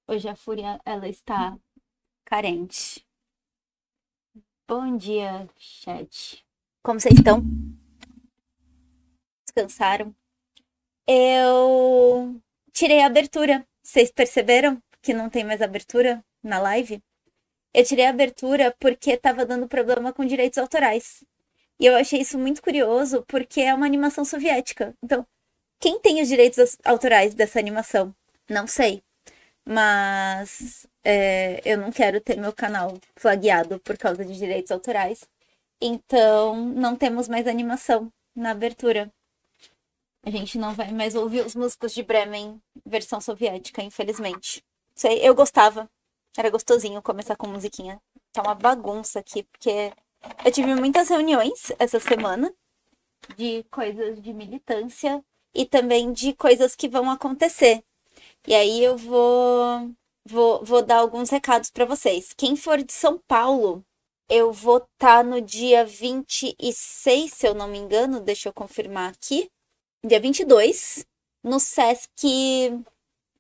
Hoje a Fúria, ela está carente. Bom dia, chat. Como vocês estão? Descansaram? Eu tirei a abertura. Vocês perceberam que não tem mais abertura na live? Eu tirei a abertura porque tava dando problema com direitos autorais. E eu achei isso muito curioso porque é uma animação soviética. Então, quem tem os direitos autorais dessa animação? Não sei. Mas eu não quero ter meu canal flagueado por causa de direitos autorais. Então, não temos mais animação na abertura. A gente não vai mais ouvir os músicos de Bremen versão soviética, infelizmente. Sei, eu gostava. Era gostosinho começar com musiquinha. Tá uma bagunça aqui, porque eu tive muitas reuniões essa semana de coisas de militância e também de coisas que vão acontecer. E aí eu vou dar alguns recados para vocês. Quem for de São Paulo, eu vou estar no dia 26, se eu não me engano, deixa eu confirmar aqui. Dia 22, no Sesc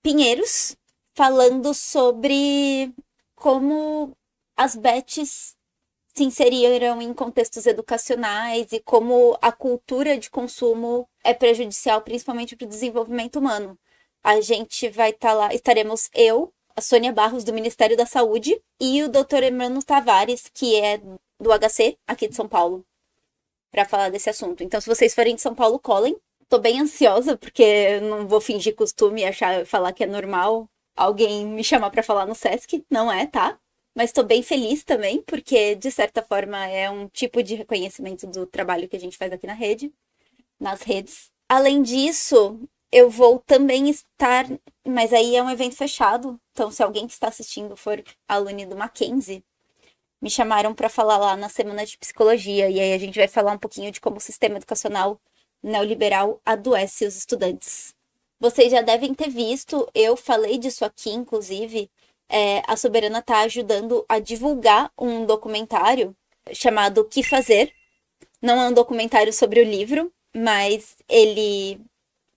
Pinheiros, falando sobre como as bets se inseriram em contextos educacionais e como a cultura de consumo é prejudicial, principalmente para o desenvolvimento humano. A gente vai estar lá, estaremos eu, a Sônia Barros, do Ministério da Saúde, e o Dr. Emmanuel Tavares, que é do HC, aqui de São Paulo, para falar desse assunto. Então, se vocês forem de São Paulo, colhem. Tô bem ansiosa, porque não vou fingir costume e falar que é normal alguém me chamar para falar no Sesc. Não é, tá? Mas tô bem feliz também, porque, de certa forma, é um tipo de reconhecimento do trabalho que a gente faz aqui na rede, nas redes. Além disso, eu vou também estar, mas aí é um evento fechado, então se alguém que está assistindo for aluno do Mackenzie, me chamaram para falar lá na semana de psicologia, e aí a gente vai falar um pouquinho de como o sistema educacional neoliberal adoece os estudantes. Vocês já devem ter visto, eu falei disso aqui, inclusive, a Soberana está ajudando a divulgar um documentário chamado O Que Fazer. Não é um documentário sobre o livro, mas ele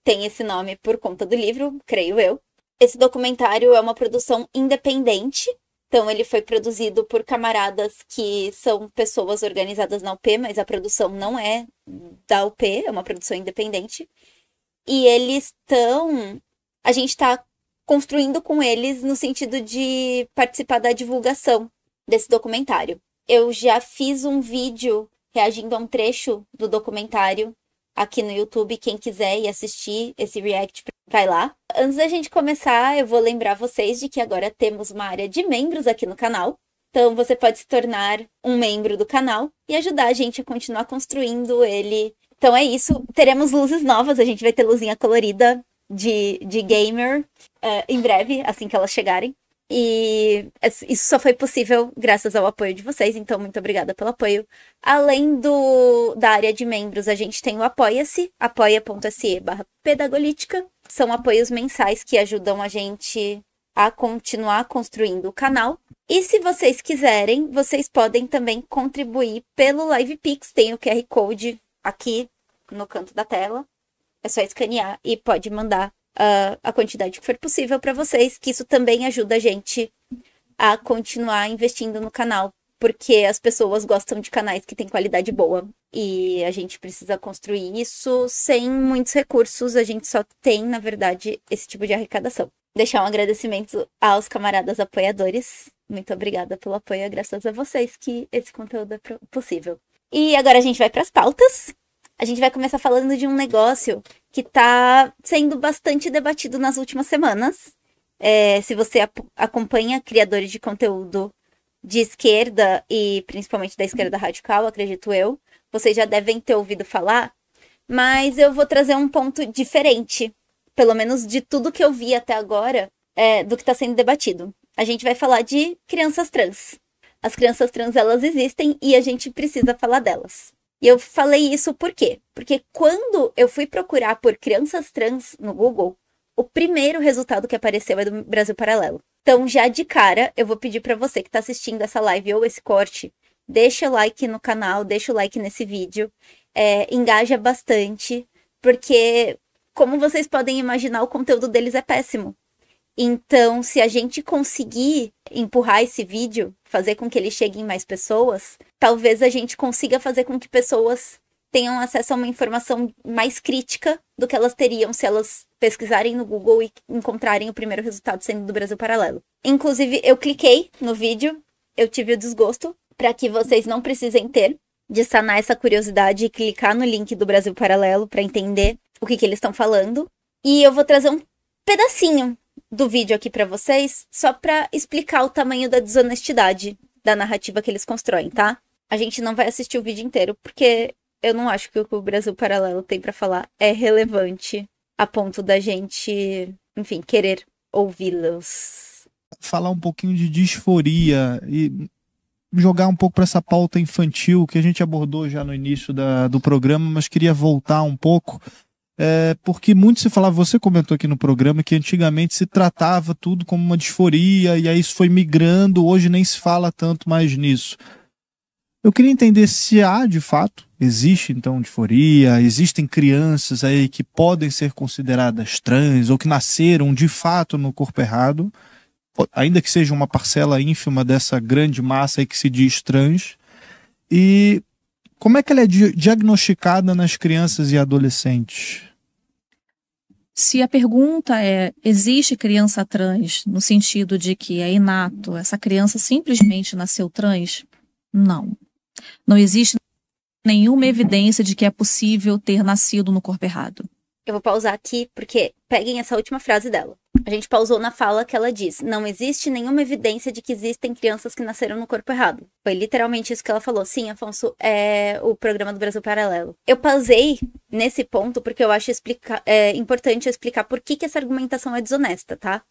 tem esse nome por conta do livro, creio eu. Esse documentário é uma produção independente, então ele foi produzido por camaradas que são pessoas organizadas na UP, mas a produção não é da UP, é uma produção independente. E eles estão. A gente está construindo com eles no sentido de participar da divulgação desse documentário. Eu já fiz um vídeo reagindo a um trecho do documentário aqui no YouTube. Quem quiser ir assistir esse react, vai lá. Antes da gente começar, eu vou lembrar vocês de que agora temos uma área de membros aqui no canal. Então você pode se tornar um membro do canal e ajudar a gente a continuar construindo ele. Então é isso. Teremos luzes novas, a gente vai ter luzinha colorida de gamer em breve, assim que elas chegarem. E isso só foi possível graças ao apoio de vocês, então muito obrigada pelo apoio. Além da área de membros, a gente tem o Apoia-se, apoia.se/pedagolítica. São apoios mensais que ajudam a gente a continuar construindo o canal. E se vocês quiserem, vocês podem também contribuir pelo LivePix, tem o QR Code aqui no canto da tela. É só escanear e pode mandar a quantidade que for possível para vocês, que isso também ajuda a gente a continuar investindo no canal, porque as pessoas gostam de canais que têm qualidade boa e a gente precisa construir isso sem muitos recursos, a gente só tem, na verdade, esse tipo de arrecadação. Deixar um agradecimento aos camaradas apoiadores. Muito obrigada pelo apoio, é graças a vocês que esse conteúdo é possível. E agora a gente vai para as pautas. A gente vai começar falando de um negócio que está sendo bastante debatido nas últimas semanas. Se você acompanha criadores de conteúdo de esquerda e principalmente da esquerda radical, acredito eu, vocês já devem ter ouvido falar, mas eu vou trazer um ponto diferente, pelo menos de tudo que eu vi até agora, do que está sendo debatido. A gente vai falar de crianças trans. As crianças trans, elas existem e a gente precisa falar delas. E eu falei isso por quê? Porque quando eu fui procurar por crianças trans no Google, o primeiro resultado que apareceu é do Brasil Paralelo. Então, já de cara, eu vou pedir para você que está assistindo essa live ou esse corte, deixa o like no canal, deixa o like nesse vídeo, engaja bastante, porque, como vocês podem imaginar, o conteúdo deles é péssimo. Então, se a gente conseguir empurrar esse vídeo, fazer com que ele chegue em mais pessoas, talvez a gente consiga fazer com que pessoas tenham acesso a uma informação mais crítica do que elas teriam se elas pesquisarem no Google e encontrarem o primeiro resultado sendo do Brasil Paralelo. Inclusive, eu cliquei no vídeo, eu tive o desgosto, para que vocês não precisem ter, de sanar essa curiosidade e clicar no link do Brasil Paralelo para entender o que eles estão falando. E eu vou trazer um pedacinho do vídeo aqui para vocês, só para explicar o tamanho da desonestidade da narrativa que eles constroem, tá? A gente não vai assistir o vídeo inteiro, porque eu não acho que o que o Brasil Paralelo tem para falar é relevante a ponto da gente, enfim, querer ouvi-los. Falar um pouquinho de disforia e jogar um pouco para essa pauta infantil que a gente abordou já no início do programa, mas queria voltar um pouco. Porque muito se falava, você comentou aqui no programa, que antigamente se tratava tudo como uma disforia, e aí isso foi migrando, hoje nem se fala tanto mais nisso. Eu queria entender se há, de fato, existe então disforia, existem crianças aí que podem ser consideradas trans, ou que nasceram de fato no corpo errado, ainda que seja uma parcela ínfima dessa grande massa aí que se diz trans, e como é que ela é diagnosticada nas crianças e adolescentes? Se a pergunta é, existe criança trans no sentido de que é inato, essa criança simplesmente nasceu trans? Não. Não existe nenhuma evidência de que é possível ter nascido no corpo errado. Eu vou pausar aqui, porque peguem essa última frase dela. A gente pausou na fala que ela diz: não existe nenhuma evidência de que existem crianças que nasceram no corpo errado. Foi literalmente isso que ela falou. Sim, Afonso, é o programa do Brasil Paralelo. Eu pausei nesse ponto porque eu acho importante explicar por que essa argumentação é desonesta, tá?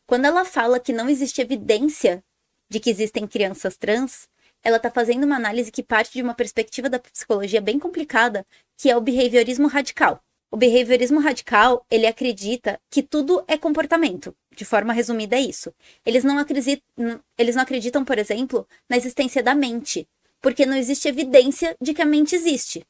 Quando ela fala que não existe evidência de que existem crianças trans, ela tá fazendo uma análise que parte de uma perspectiva da psicologia bem complicada, que é o behaviorismo radical. O behaviorismo radical, ele acredita que tudo é comportamento. De forma resumida, é isso. Eles não acreditam, por exemplo, na existência da mente, porque não existe evidência de que a mente existe.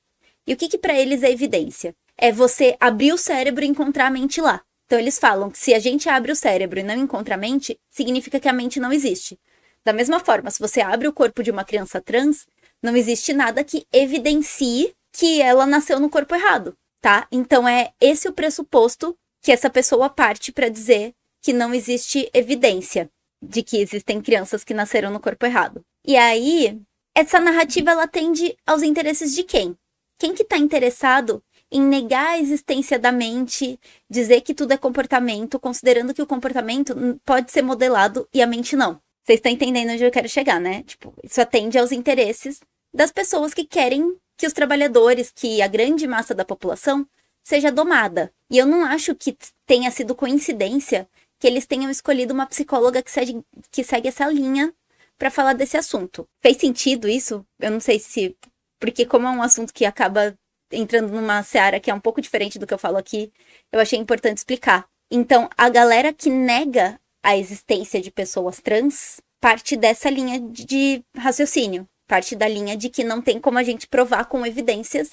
E o que para eles é evidência? É você abrir o cérebro e encontrar a mente lá. Então, eles falam que se a gente abre o cérebro e não encontra a mente, significa que a mente não existe. Da mesma forma, se você abre o corpo de uma criança trans, não existe nada que evidencie que ela nasceu no corpo errado. Tá? Então, é esse o pressuposto que essa pessoa parte para dizer que não existe evidência de que existem crianças que nasceram no corpo errado. E aí, essa narrativa, ela tende aos interesses de quem? Quem que tá interessado em negar a existência da mente, dizer que tudo é comportamento, considerando que o comportamento pode ser modelado e a mente não? Vocês estão entendendo onde eu quero chegar, né? Tipo, isso atende aos interesses das pessoas que querem que os trabalhadores, que a grande massa da população, seja domada. E eu não acho que tenha sido coincidência que eles tenham escolhido uma psicóloga que segue essa linha para falar desse assunto. Fez sentido isso? Eu não sei se... Porque como é um assunto que acaba entrando numa seara que é um pouco diferente do que eu falo aqui, eu achei importante explicar. Então, a galera que nega a existência de pessoas trans parte dessa linha de raciocínio. Parte da linha de que não tem como a gente provar com evidências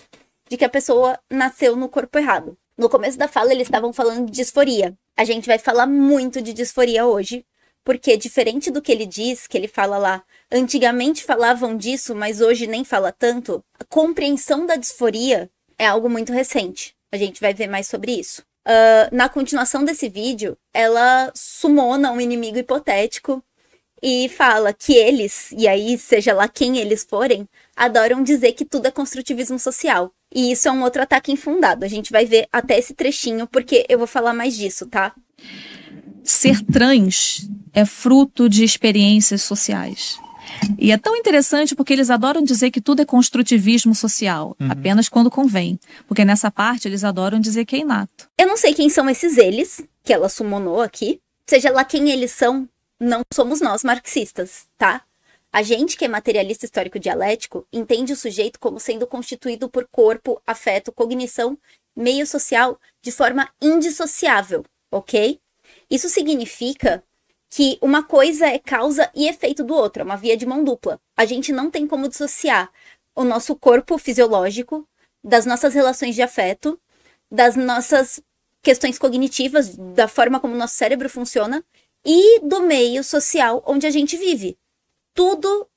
de que a pessoa nasceu no corpo errado. No começo da fala, eles estavam falando de disforia. A gente vai falar muito de disforia hoje, porque diferente do que ele diz, que ele fala lá, antigamente falavam disso, mas hoje nem fala tanto, a compreensão da disforia é algo muito recente. A gente vai ver mais sobre isso. Na continuação desse vídeo, ela sumona um inimigo hipotético e fala que eles, e aí seja lá quem eles forem, adoram dizer que tudo é construtivismo social. E isso é um outro ataque infundado. A gente vai ver até esse trechinho, porque eu vou falar mais disso, tá? Ser trans é fruto de experiências sociais. E é tão interessante porque eles adoram dizer que tudo é construtivismo social, apenas quando convém. Porque nessa parte eles adoram dizer que é inato. Eu não sei quem são esses eles, que ela summonou aqui. Seja lá quem eles são, não somos nós marxistas, tá? A gente que é materialista histórico dialético entende o sujeito como sendo constituído por corpo, afeto, cognição, meio social de forma indissociável, ok? Isso significa que uma coisa é causa e efeito do outro, é uma via de mão dupla. A gente não tem como dissociar o nosso corpo fisiológico das nossas relações de afeto, das nossas questões cognitivas, da forma como o nosso cérebro funciona e do meio social onde a gente vive. Tudo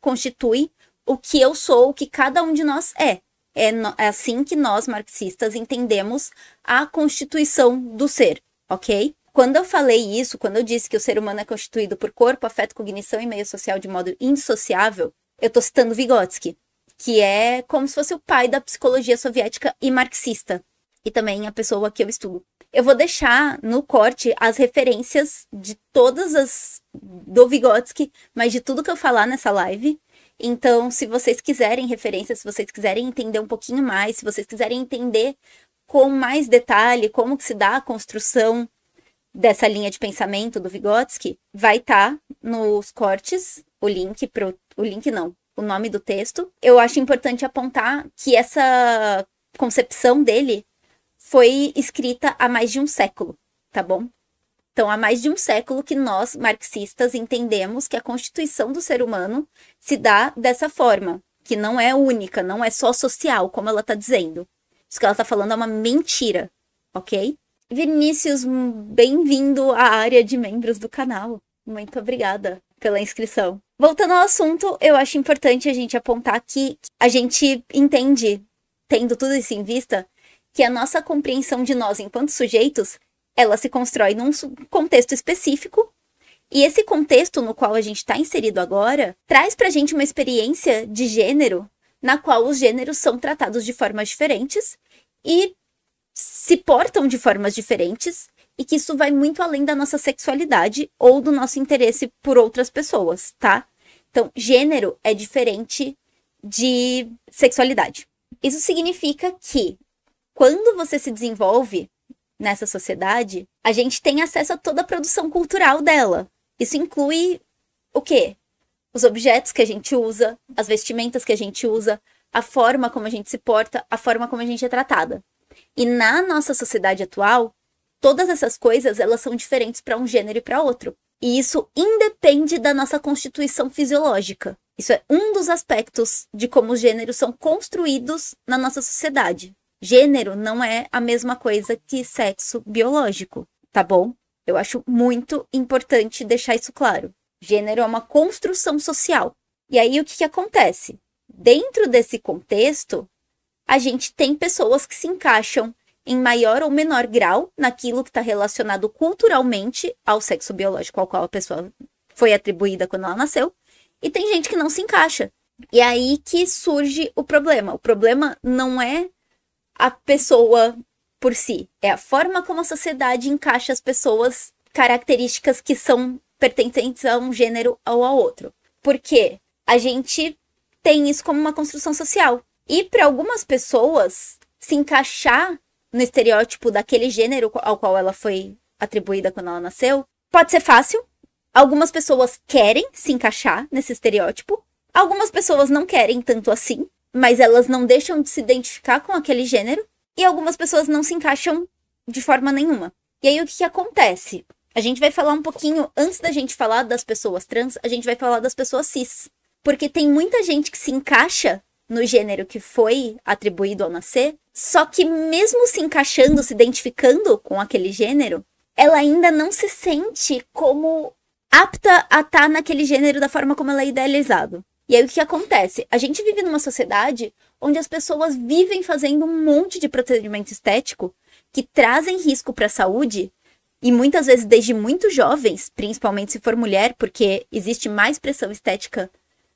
constitui o que eu sou, o que cada um de nós é. É assim que nós, marxistas, entendemos a constituição do ser, ok? Quando eu falei isso, quando eu disse que o ser humano é constituído por corpo, afeto, cognição e meio social de modo indissociável, eu estou citando Vygotsky, que é como se fosse o pai da psicologia soviética e marxista, e também a pessoa que eu estudo. Eu vou deixar no corte as referências de todas as do Vygotsky, mas de tudo que eu falar nessa live. Então, se vocês quiserem referências, se vocês quiserem entender um pouquinho mais, se vocês quiserem entender com mais detalhe como que se dá a construção dessa linha de pensamento do Vygotsky, vai estar nos cortes o nome do texto. Eu acho importante apontar que essa concepção dele foi escrita há mais de um século, tá bom? Então, há mais de um século que nós, marxistas, entendemos que a constituição do ser humano se dá dessa forma, que não é única, não é só social, como ela está dizendo. Isso que ela está falando é uma mentira, ok? Vinícius, bem-vindo à área de membros do canal. Muito obrigada pela inscrição. Voltando ao assunto, eu acho importante a gente apontar que a gente entende, tendo tudo isso em vista, que a nossa compreensão de nós enquanto sujeitos, ela se constrói num contexto específico, e esse contexto no qual a gente está inserido agora, traz pra gente uma experiência de gênero, na qual os gêneros são tratados de formas diferentes, e se portam de formas diferentes, e que isso vai muito além da nossa sexualidade ou do nosso interesse por outras pessoas, tá? Então, gênero é diferente de sexualidade. Isso significa que, quando você se desenvolve nessa sociedade, a gente tem acesso a toda a produção cultural dela. Isso inclui o quê? Os objetos que a gente usa, as vestimentas que a gente usa, a forma como a gente se porta, a forma como a gente é tratada. E na nossa sociedade atual, todas essas coisas, elas são diferentes para um gênero e para outro. E isso independe da nossa constituição fisiológica. Isso é um dos aspectos de como os gêneros são construídos na nossa sociedade. Gênero não é a mesma coisa que sexo biológico, tá bom? Eu acho muito importante deixar isso claro. Gênero é uma construção social. E aí, o que acontece? Dentro desse contexto, a gente tem pessoas que se encaixam em maior ou menor grau naquilo que está relacionado culturalmente ao sexo biológico ao qual a pessoa foi atribuída quando ela nasceu, e tem gente que não se encaixa. E aí que surge o problema. O problema não é a pessoa por si, é a forma como a sociedade encaixa as pessoas, características que são pertencentes a um gênero ou a outro. Porque a gente tem isso como uma construção social. E para algumas pessoas, se encaixar no estereótipo daquele gênero ao qual ela foi atribuída quando ela nasceu, pode ser fácil. Algumas pessoas querem se encaixar nesse estereótipo. Algumas pessoas não querem tanto assim, mas elas não deixam de se identificar com aquele gênero. E algumas pessoas não se encaixam de forma nenhuma. E aí o que acontece? A gente vai falar um pouquinho, antes da gente falar das pessoas trans, a gente vai falar das pessoas cis. Porque tem muita gente que se encaixa no gênero que foi atribuído ao nascer, só que mesmo se encaixando, se identificando com aquele gênero, ela ainda não se sente como apta a estar naquele gênero da forma como ela é idealizado. E aí o que acontece? A gente vive numa sociedade onde as pessoas vivem fazendo um monte de procedimento estético que trazem risco para a saúde, e muitas vezes desde muito jovens, principalmente se for mulher, porque existe mais pressão estética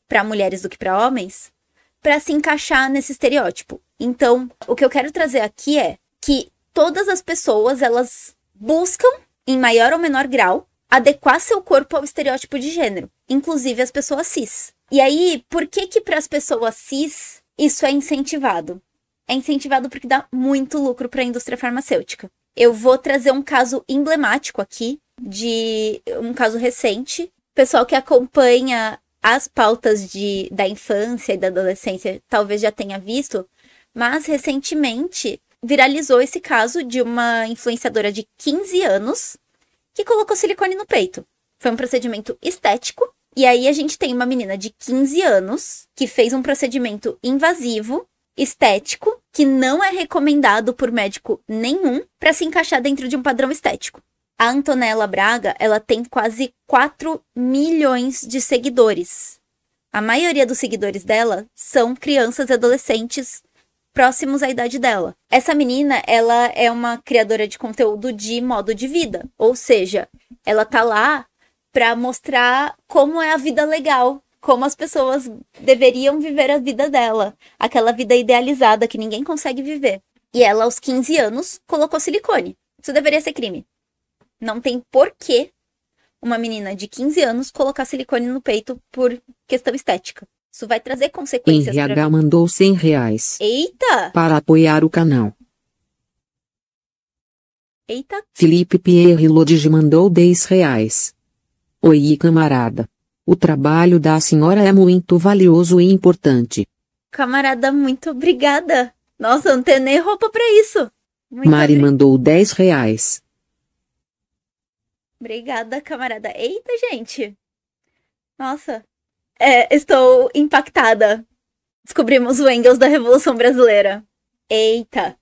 para mulheres do que para homens, para se encaixar nesse estereótipo. Então, o que eu quero trazer aqui é que todas as pessoas, elas buscam, em maior ou menor grau, adequar seu corpo ao estereótipo de gênero, inclusive as pessoas cis. E aí, por que para as pessoas cis isso é incentivado? É incentivado porque dá muito lucro para a indústria farmacêutica. Eu vou trazer um caso emblemático aqui, de um caso recente. Pessoal que acompanha as pautas da infância e da adolescência talvez já tenha visto, mas recentemente viralizou esse caso de uma influenciadora de 15 anos que colocou silicone no peito. Foi um procedimento estético, e aí a gente tem uma menina de 15 anos que fez um procedimento invasivo estético que não é recomendado por médico nenhum para se encaixar dentro de um padrão estético. A Antonella Braga, ela tem quase 4 milhões de seguidores. A maioria dos seguidores dela são crianças e adolescentes próximos à idade dela. Essa menina, ela é uma criadora de conteúdo de modo de vida, ou seja, ela tá lá para mostrar como é a vida legal, como as pessoas deveriam viver a vida dela, aquela vida idealizada que ninguém consegue viver. E ela, aos 15 anos, colocou silicone. Isso deveria ser crime. Não tem porquê uma menina de 15 anos colocar silicone no peito por questão estética. Isso vai trazer consequências pra RH mandou R$100 Eita! para apoiar o canal. Eita! Felipe Pierre Lodge mandou R$10. Oi, camarada. O trabalho da senhora é muito valioso e importante. Camarada, muito obrigada. Nossa, eu não tenho nem roupa pra isso. Muito Mari mandou R$10. Obrigada, camarada. Eita, gente. Nossa. Estou impactada. Descobrimos o Engels da Revolução Brasileira. Eita.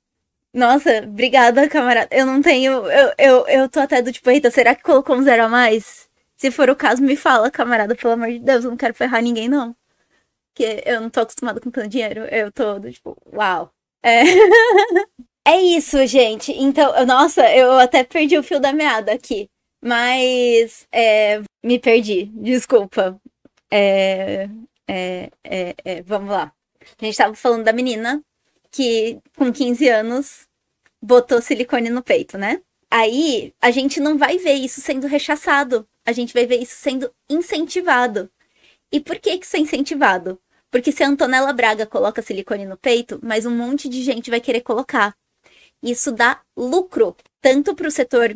Nossa, obrigada, camarada. Eu não tenho... Eu tô até do tipo, eita, será que colocou um 0 a mais? Se for o caso, me fala, camarada. Pelo amor de Deus, eu não quero ferrar ninguém, não. Porque eu não tô acostumada com tanto dinheiro. Eu tô do tipo, uau. É isso, gente. Então, nossa, eu até perdi o fio da meada aqui. Mas, me perdi. Desculpa. Vamos lá. A gente tava falando da menina que, com 15 anos, botou silicone no peito, né? Aí, a gente não vai ver isso sendo rechaçado. A gente vai ver isso sendo incentivado. E por que isso é incentivado? Porque se a Antonella Braga coloca silicone no peito, mas um monte de gente vai querer colocar. Isso dá lucro, tanto para o setor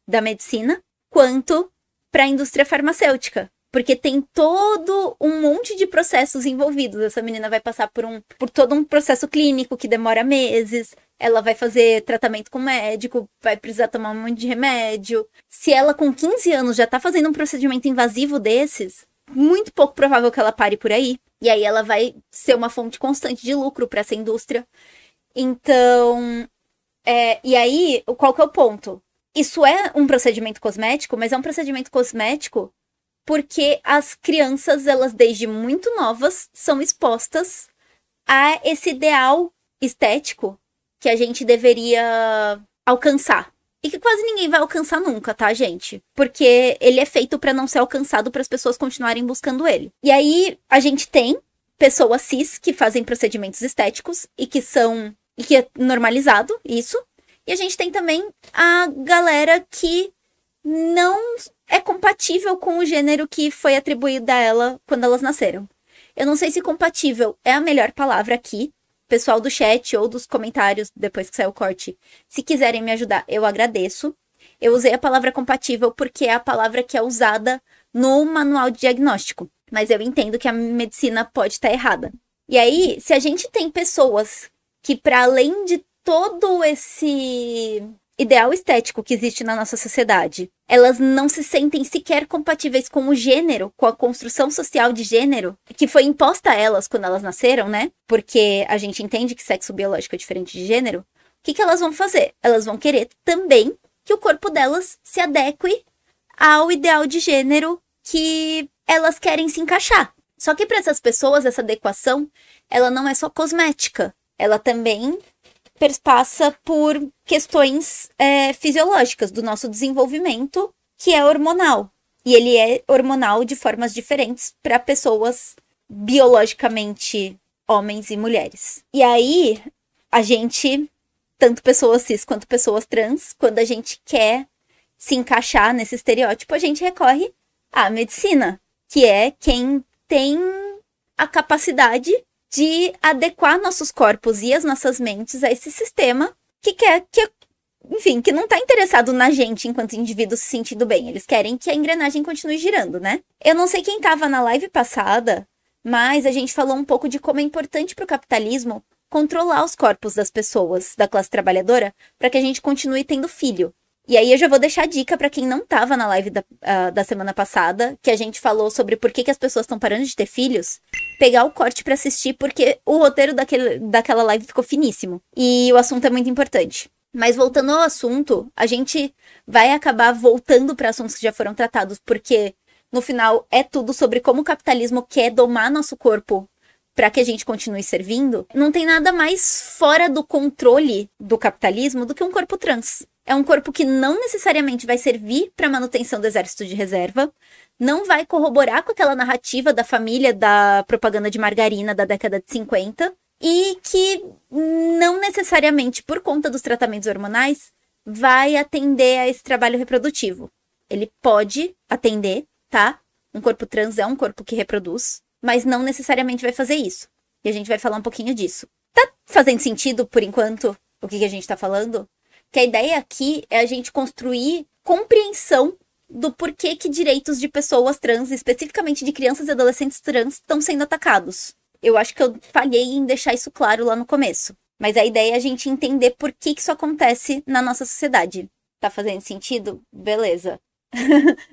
da medicina, quanto para a indústria farmacêutica. Porque tem todo um monte de processos envolvidos. Essa menina vai passar por todo um processo clínico que demora meses. Ela vai fazer tratamento com médico, vai precisar tomar um monte de remédio. Se ela com 15 anos já tá fazendo um procedimento invasivo desses, muito pouco provável que ela pare por aí. E aí ela vai ser uma fonte constante de lucro para essa indústria. Então, e aí, qual que é o ponto? Isso é um procedimento cosmético, mas é um procedimento cosmético porque as crianças, elas desde muito novas, são expostas a esse ideal estético que a gente deveria alcançar. E que quase ninguém vai alcançar nunca, tá, gente? Porque ele é feito pra não ser alcançado, para as pessoas continuarem buscando ele. E aí, a gente tem pessoas cis que fazem procedimentos estéticos e que é normalizado isso. E a gente tem também a galera que não é compatível com o gênero que foi atribuído a ela quando elas nasceram. Eu não sei se compatível é a melhor palavra aqui. Pessoal do chat ou dos comentários, depois que sair o corte, se quiserem me ajudar, eu agradeço. Eu usei a palavra compatível porque é a palavra que é usada no manual de diagnóstico. Mas eu entendo que a medicina pode estar errada. E aí, se a gente tem pessoas que, para além de todo esse ideal estético que existe na nossa sociedade, elas não se sentem sequer compatíveis com o gênero, com a construção social de gênero, que foi imposta a elas quando elas nasceram, né? Porque a gente entende que sexo biológico é diferente de gênero. O que elas vão fazer? Elas vão querer também que o corpo delas se adeque ao ideal de gênero que elas querem se encaixar. Só que para essas pessoas, essa adequação, ela não é só cosmética. Ela também perpassa por questões fisiológicas do nosso desenvolvimento, que é hormonal. E ele é hormonal de formas diferentes para pessoas biologicamente homens e mulheres. E aí, a gente, tanto pessoas cis quanto pessoas trans, quando a gente quer se encaixar nesse estereótipo, a gente recorre à medicina, que é quem tem a capacidade de adequar nossos corpos e as nossas mentes a esse sistema que não tá interessado na gente enquanto indivíduo se sentindo bem. Eles querem que a engrenagem continue girando, né? Eu não sei quem tava na live passada, mas a gente falou um pouco de como é importante pro capitalismo controlar os corpos das pessoas da classe trabalhadora para que a gente continue tendo filho. E aí eu já vou deixar a dica pra quem não tava na live da semana passada, que a gente falou sobre por que as pessoas estão parando de ter filhos, pegar o corte pra assistir, porque o roteiro daquela live ficou finíssimo. E o assunto é muito importante. Mas voltando ao assunto, a gente vai acabar voltando para assuntos que já foram tratados, porque no final é tudo sobre como o capitalismo quer domar nosso corpo para que a gente continue servindo. Não tem nada mais fora do controle do capitalismo do que um corpo trans. É um corpo que não necessariamente vai servir para manutenção do exército de reserva, não vai corroborar com aquela narrativa da família da propaganda de margarina da década de 50, e que não necessariamente, por conta dos tratamentos hormonais, vai atender a esse trabalho reprodutivo. Ele pode atender, tá? Um corpo trans é um corpo que reproduz, mas não necessariamente vai fazer isso. E a gente vai falar um pouquinho disso. Tá fazendo sentido, por enquanto, o que a gente tá falando? Que a ideia aqui é a gente construir compreensão do porquê que direitos de pessoas trans, especificamente de crianças e adolescentes trans, estão sendo atacados. Eu acho que eu falhei em deixar isso claro lá no começo. Mas a ideia é a gente entender por que isso acontece na nossa sociedade. Tá fazendo sentido? Beleza.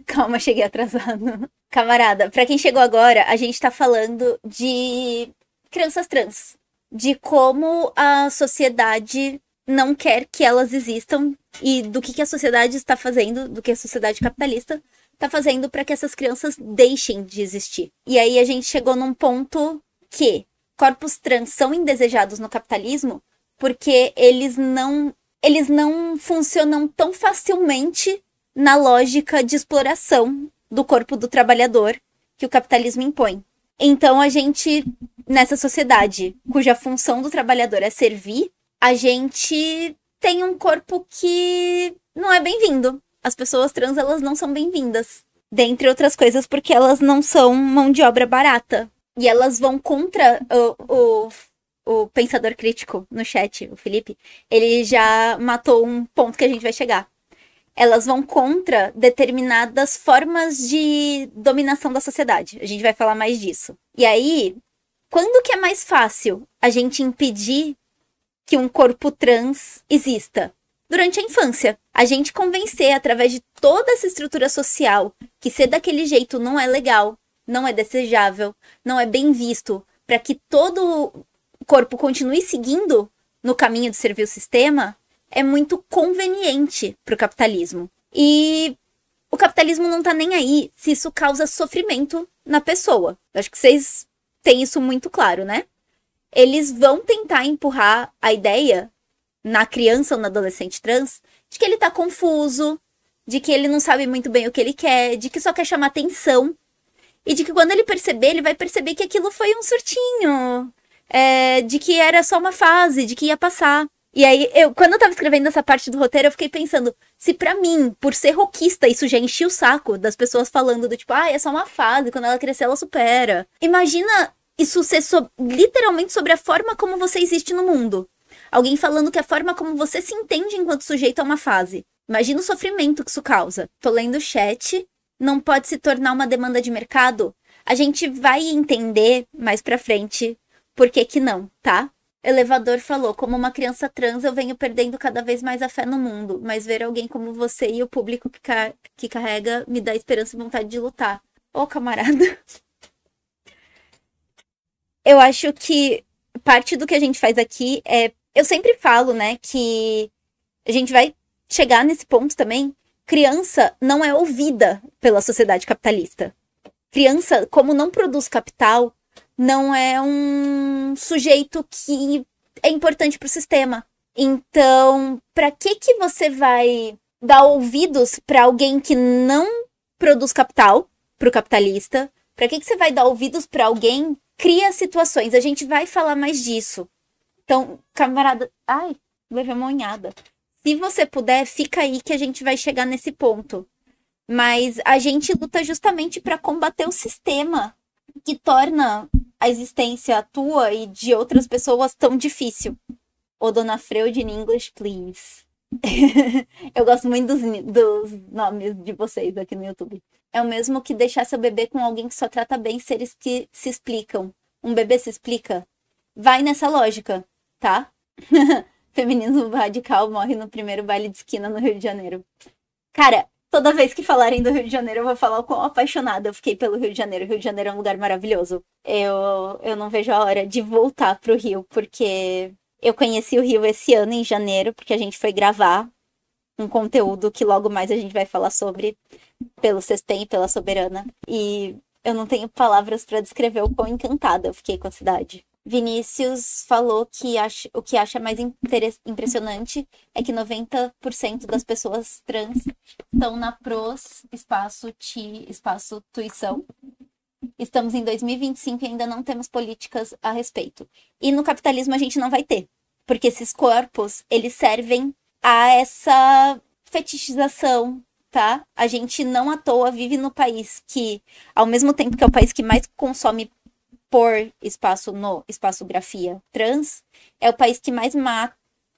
Calma, cheguei atrasado. Camarada, pra quem chegou agora, a gente tá falando de crianças trans. De como a sociedade não quer que elas existam e do que a sociedade está fazendo, do que a sociedade capitalista está fazendo para que essas crianças deixem de existir. E aí a gente chegou num ponto que corpos trans são indesejados no capitalismo porque eles não funcionam tão facilmente na lógica de exploração do corpo do trabalhador que o capitalismo impõe. Então a gente, nessa sociedade cuja função do trabalhador é servir, a gente tem um corpo que não é bem-vindo. As pessoas trans, elas não são bem-vindas. Dentre outras coisas, porque elas não são mão de obra barata. E elas vão contra o pensador crítico no chat, o Felipe. Ele já matou um ponto que a gente vai chegar. Elas vão contra determinadas formas de dominação da sociedade. A gente vai falar mais disso. E aí, quando que é mais fácil a gente impedir que um corpo trans exista? Durante a infância. A gente convencer, através de toda essa estrutura social, que ser daquele jeito não é legal, não é desejável, não é bem visto, para que todo o corpo continue seguindo no caminho de servir o sistema, é muito conveniente para o capitalismo. E o capitalismo não tá nem aí se isso causa sofrimento na pessoa. Acho que vocês têm isso muito claro, né? Eles vão tentar empurrar a ideia na criança ou no adolescente trans de que ele tá confuso, de que ele não sabe muito bem o que ele quer, de que só quer chamar atenção, e de que quando ele perceber, ele vai perceber que aquilo foi um surtinho, de que era só uma fase, de que ia passar. E aí, quando eu tava escrevendo essa parte do roteiro, eu fiquei pensando, se pra mim, por ser roquista, isso já enchia o saco das pessoas falando do tipo, é só uma fase, quando ela crescer ela supera. Imagina isso ser literalmente sobre a forma como você existe no mundo. Alguém falando que a forma como você se entende enquanto sujeito é uma fase. Imagina o sofrimento que isso causa. Tô lendo o chat. Não pode se tornar uma demanda de mercado? A gente vai entender mais pra frente por que não, tá? Elevador falou, como uma criança trans eu venho perdendo cada vez mais a fé no mundo, mas ver alguém como você e o público que carrega me dá esperança e vontade de lutar. Ô, camarada. Eu acho que parte do que a gente faz aqui é... Eu sempre falo, né, que a gente vai chegar nesse ponto também. Criança não é ouvida pela sociedade capitalista. Criança, como não produz capital, não é um sujeito que é importante para o sistema. Então, para que você vai dar ouvidos para alguém que não produz capital, para o capitalista? Para que você vai dar ouvidos para alguém que cria situações? A gente vai falar mais disso. Então, camarada... Ai, levei uma unhada. Se você puder, fica aí que a gente vai chegar nesse ponto. Mas a gente luta justamente para combater o sistema que torna a existência tua e de outras pessoas tão difícil. Ô, dona Freud in English, please. Eu gosto muito dos nomes de vocês aqui no YouTube. É o mesmo que deixar seu bebê com alguém que só trata bem seres que se explicam. Um bebê se explica? Vai nessa lógica, tá? Feminismo radical morre no primeiro baile de esquina no Rio de Janeiro. Cara, toda vez que falarem do Rio de Janeiro, eu vou falar o quão apaixonada eu fiquei pelo Rio de Janeiro. O Rio de Janeiro é um lugar maravilhoso. Eu não vejo a hora de voltar pro Rio, porque eu conheci o Rio esse ano, em janeiro, porque a gente foi gravar um conteúdo que logo mais a gente vai falar sobre, pelo Sespen e pela Soberana. E eu não tenho palavras pra descrever o quão encantada eu fiquei com a cidade. Vinícius falou que o que acha mais impressionante é que 90% das pessoas trans estão na pros, espaço ti, espaço tuição. Estamos em 2025 e ainda não temos políticas a respeito. E no capitalismo a gente não vai ter, porque esses corpos, eles servem a essa fetichização, tá? A gente não à toa vive no país que, ao mesmo tempo que é o país que mais consome por espaçografia trans, é o país que mais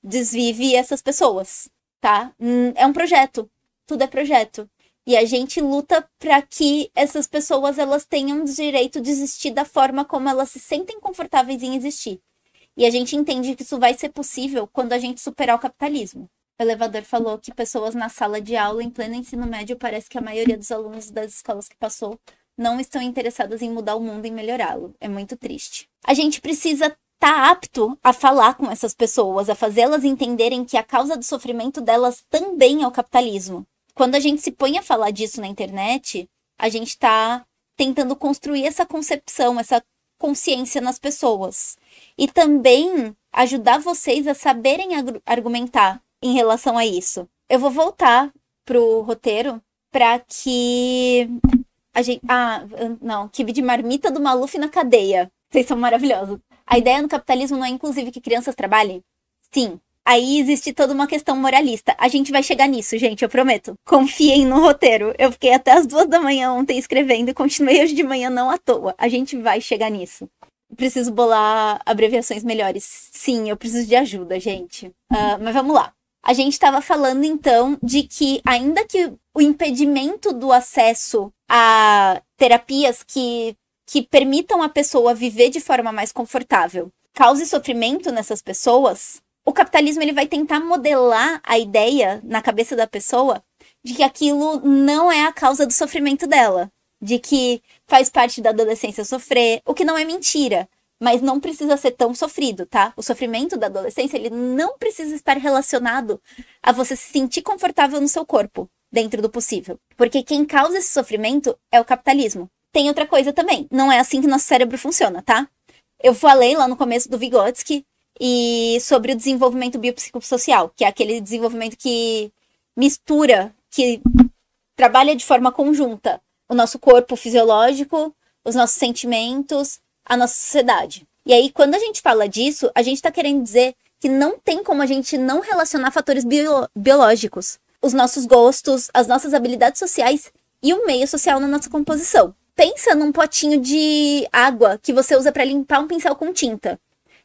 desvive essas pessoas, tá? É um projeto, tudo é projeto. E a gente luta para que essas pessoas elas tenham o direito de existir da forma como elas se sentem confortáveis em existir. E a gente entende que isso vai ser possível quando a gente superar o capitalismo. O elevador falou que pessoas na sala de aula em pleno ensino médio, parece que a maioria dos alunos das escolas que passou não estão interessadas em mudar o mundo e melhorá-lo. É muito triste. A gente precisa estar apto a falar com essas pessoas, a fazê-las entenderem que a causa do sofrimento delas também é o capitalismo. Quando a gente se põe a falar disso na internet, a gente está tentando construir essa concepção, essa consciência nas pessoas. E também ajudar vocês a saberem argumentar em relação a isso. Eu vou voltar pro roteiro para que a gente... Kibe de marmita do Maluf na cadeia. Vocês são maravilhosos. A ideia no capitalismo não é, inclusive, que crianças trabalhem? Sim. Aí existe toda uma questão moralista. A gente vai chegar nisso, gente, eu prometo. Confiem no roteiro. Eu fiquei até as 2 da manhã ontem escrevendo e continuei hoje de manhã não à toa. A gente vai chegar nisso. Preciso bolar abreviações melhores. Sim, eu preciso de ajuda, gente. Mas vamos lá. A gente estava falando, então, de que ainda que o impedimento do acesso a terapias que permitam a pessoa viver de forma mais confortável cause sofrimento nessas pessoas, o capitalismo ele vai tentar modelar a ideia na cabeça da pessoa de que aquilo não é a causa do sofrimento dela, de que faz parte da adolescência sofrer, o que não é mentira. Mas não precisa ser tão sofrido, tá? O sofrimento da adolescência, ele não precisa estar relacionado a você se sentir confortável no seu corpo, dentro do possível. Porque quem causa esse sofrimento é o capitalismo. Tem outra coisa também, não é assim que nosso cérebro funciona, tá? Eu falei lá no começo do Vygotsky e sobre o desenvolvimento biopsicossocial, que é aquele desenvolvimento que mistura, que trabalha de forma conjunta o nosso corpo fisiológico, os nossos sentimentos, a nossa sociedade. E aí, quando a gente fala disso, a gente está querendo dizer que não tem como a gente não relacionar fatores biológicos, os nossos gostos, as nossas habilidades sociais e o meio social na nossa composição. Pensa num potinho de água que você usa para limpar um pincel com tinta.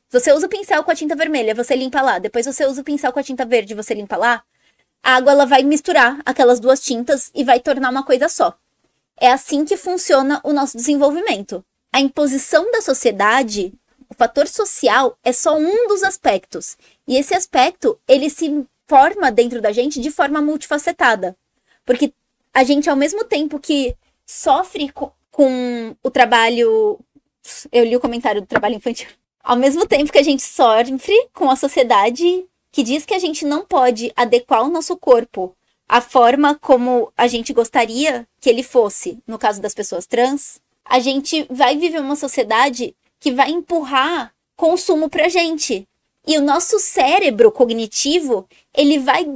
Você usa o pincel com a tinta vermelha, você limpa lá. Depois você usa o pincel com a tinta verde, você limpa lá. A água ela vai misturar aquelas duas tintas e vai tornar uma coisa só. É assim que funciona o nosso desenvolvimento. A imposição da sociedade, o fator social, é só um dos aspectos. E esse aspecto, ele se forma dentro da gente de forma multifacetada. Porque a gente, ao mesmo tempo que sofre com o trabalho... Eu li o comentário do trabalho infantil. Ao mesmo tempo que a gente sofre com a sociedade que diz que a gente não pode adequar o nosso corpo à forma como a gente gostaria que ele fosse, no caso das pessoas trans, a gente vai viver uma sociedade que vai empurrar consumo pra gente. E o nosso cérebro cognitivo, ele vai,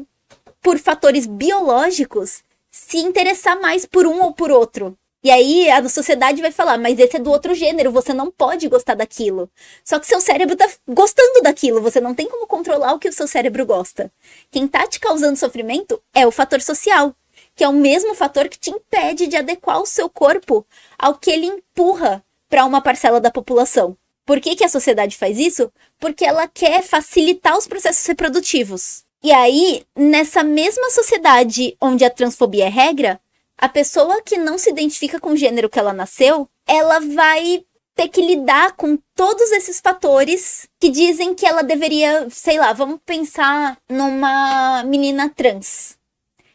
por fatores biológicos, se interessar mais por um ou por outro. E aí a sociedade vai falar, mas esse é do outro gênero, você não pode gostar daquilo. Só que seu cérebro tá gostando daquilo, você não tem como controlar o que o seu cérebro gosta. Quem tá te causando sofrimento é o fator social, que é o mesmo fator que te impede de adequar o seu corpo ao que ele empurra para uma parcela da população. Por que a sociedade faz isso? Porque ela quer facilitar os processos reprodutivos. E aí, nessa mesma sociedade onde a transfobia é regra, a pessoa que não se identifica com o gênero que ela nasceu, ela vai ter que lidar com todos esses fatores que dizem que ela deveria, sei lá, vamos pensar numa menina trans.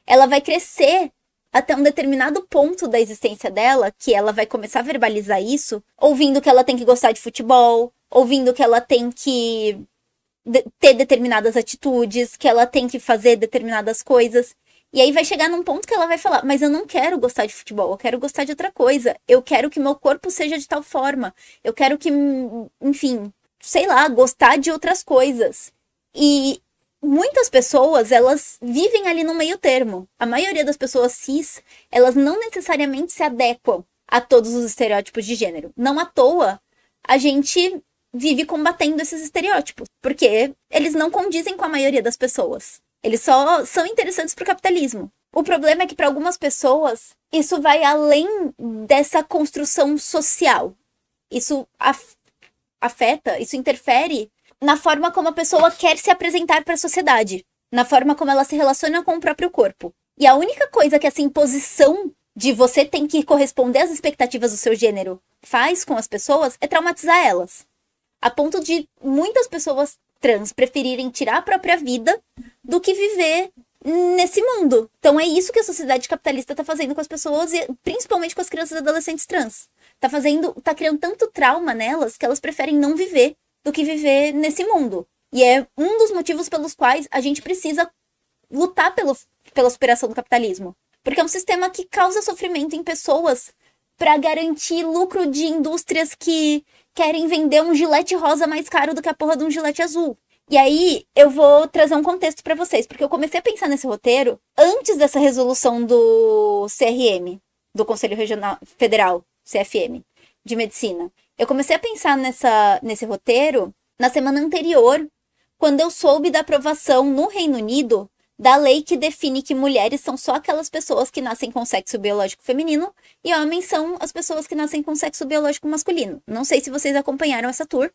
Ela vai crescer até um determinado ponto da existência dela, que ela vai começar a verbalizar isso, ouvindo que ela tem que gostar de futebol, ouvindo que ela tem que ter determinadas atitudes, que ela tem que fazer determinadas coisas. E aí vai chegar num ponto que ela vai falar, mas eu não quero gostar de futebol, eu quero gostar de outra coisa. Eu quero que meu corpo seja de tal forma. Eu quero que, enfim, sei lá, gostar de outras coisas. E muitas pessoas, elas vivem ali no meio termo. A maioria das pessoas cis, elas não necessariamente se adequam a todos os estereótipos de gênero. Não à toa, a gente vive combatendo esses estereótipos, porque eles não condizem com a maioria das pessoas. Eles só são interessantes para o capitalismo. O problema é que para algumas pessoas, isso vai além dessa construção social. Isso afeta, isso interfere na forma como a pessoa quer se apresentar para a sociedade, na forma como ela se relaciona com o próprio corpo. E a única coisa que essa imposição de você tem que corresponder às expectativas do seu gênero faz com as pessoas é traumatizar elas. A ponto de muitas pessoas trans preferirem tirar a própria vida do que viver nesse mundo. Então é isso que a sociedade capitalista tá fazendo com as pessoas, e principalmente com as crianças e adolescentes trans. Tá criando tanto trauma nelas que elas preferem não viver do que viver nesse mundo. E é um dos motivos pelos quais a gente precisa lutar pela superação do capitalismo. Porque é um sistema que causa sofrimento em pessoas para garantir lucro de indústrias que querem vender um gilete rosa mais caro do que a porra de um gilete azul. E aí, eu vou trazer um contexto pra vocês, porque eu comecei a pensar nesse roteiro antes dessa resolução do CRM, do Conselho Regional Federal, CFM, de Medicina. Eu comecei a pensar nesse roteiro na semana anterior, quando eu soube da aprovação no Reino Unido da lei que define que mulheres são só aquelas pessoas que nascem com sexo biológico feminino e homens são as pessoas que nascem com sexo biológico masculino. Não sei se vocês acompanharam essa tour,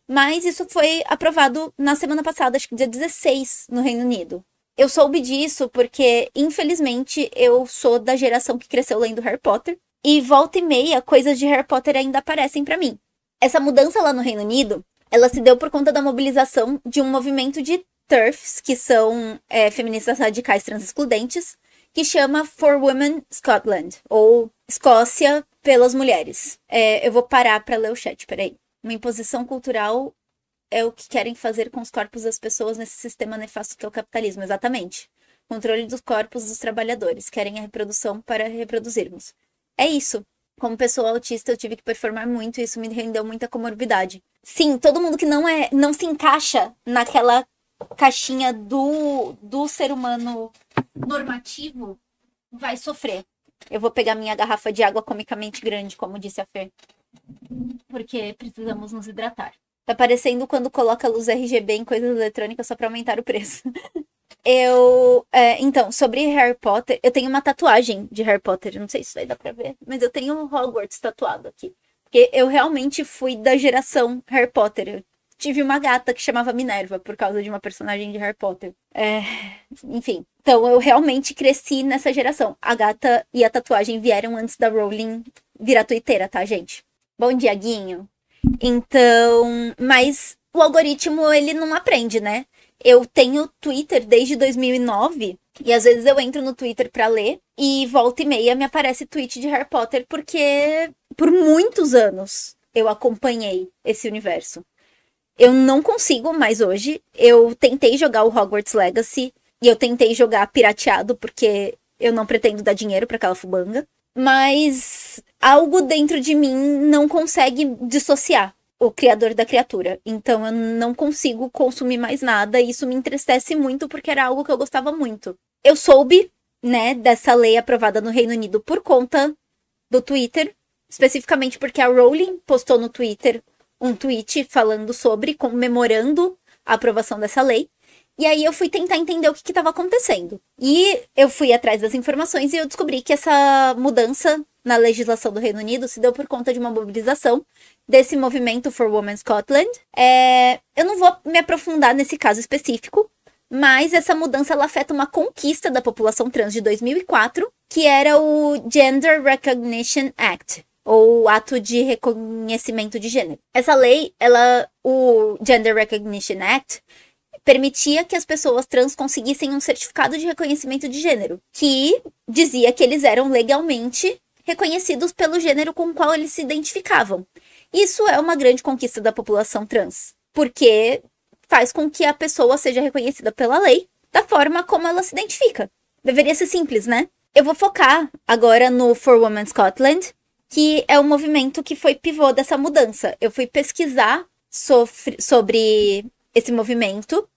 mas isso foi aprovado na semana passada, acho que dia 16, no Reino Unido. Eu soube disso porque, infelizmente, eu sou da geração que cresceu lendo Harry Potter e volta e meia, coisas de Harry Potter ainda aparecem pra mim. Essa mudança lá no Reino Unido, ela se deu por conta da mobilização de um movimento de TERFs, que são feministas radicais trans excludentes, que chama For Women Scotland, ou Escócia pelas Mulheres. Eu vou parar para ler o chat, peraí. Uma imposição cultural é o que querem fazer com os corpos das pessoas nesse sistema nefasto que é o capitalismo, exatamente. Controle dos corpos dos trabalhadores, querem a reprodução para reproduzirmos. É isso. Como pessoa autista, eu tive que performar muito e isso me rendeu muita comorbidade. Sim, todo mundo que não se encaixa naquela caixinha do ser humano normativo vai sofrer. Eu vou pegar minha garrafa de água comicamente grande, como disse a Fer, porque precisamos nos hidratar. Tá parecendo quando coloca luz RGB em coisas eletrônicas só pra aumentar o preço. Então, sobre Harry Potter, eu tenho uma tatuagem de Harry Potter, não sei se vai dar pra ver, mas eu tenho um Hogwarts tatuado aqui, porque eu realmente fui da geração Harry Potter. Eu tive uma gata que chamava Minerva por causa de uma personagem de Harry Potter. Enfim, então eu realmente cresci nessa geração. A gata e a tatuagem vieram antes da Rowling virar tuiteira, tá, gente? Bom dia, Guinho. Então, mas o algoritmo, ele não aprende, né? Eu tenho Twitter desde 2009 e às vezes eu entro no Twitter pra ler e volta e meia me aparece tweet de Harry Potter porque por muitos anos eu acompanhei esse universo. Eu não consigo mais hoje. Eu tentei jogar o Hogwarts Legacy e eu tentei jogar pirateado porque eu não pretendo dar dinheiro pra aquela fubanga. Mas algo dentro de mim não consegue dissociar o criador da criatura. Então eu não consigo consumir mais nada e isso me entristece muito porque era algo que eu gostava muito. Eu soube, né, dessa lei aprovada no Reino Unido por conta do Twitter, especificamente porque a Rowling postou no Twitter um tweet falando sobre, comemorando a aprovação dessa lei. E aí eu fui tentar entender o que estava acontecendo. E eu fui atrás das informações e eu descobri que essa mudança na legislação do Reino Unido se deu por conta de uma mobilização desse movimento For Women Scotland. Eu não vou me aprofundar nesse caso específico, mas essa mudança ela afeta uma conquista da população trans de 2004, que era o Gender Recognition Act. ou o ato de reconhecimento de gênero. Essa lei, o Gender Recognition Act, permitia que as pessoas trans conseguissem um certificado de reconhecimento de gênero, que dizia que eles eram legalmente reconhecidos pelo gênero com o qual eles se identificavam. Isso é uma grande conquista da população trans, porque faz com que a pessoa seja reconhecida pela lei da forma como ela se identifica. Deveria ser simples, né? Eu vou focar agora no For Women Scotland, que é o movimento que foi pivô dessa mudança. Eu fui pesquisar sobre esse movimento.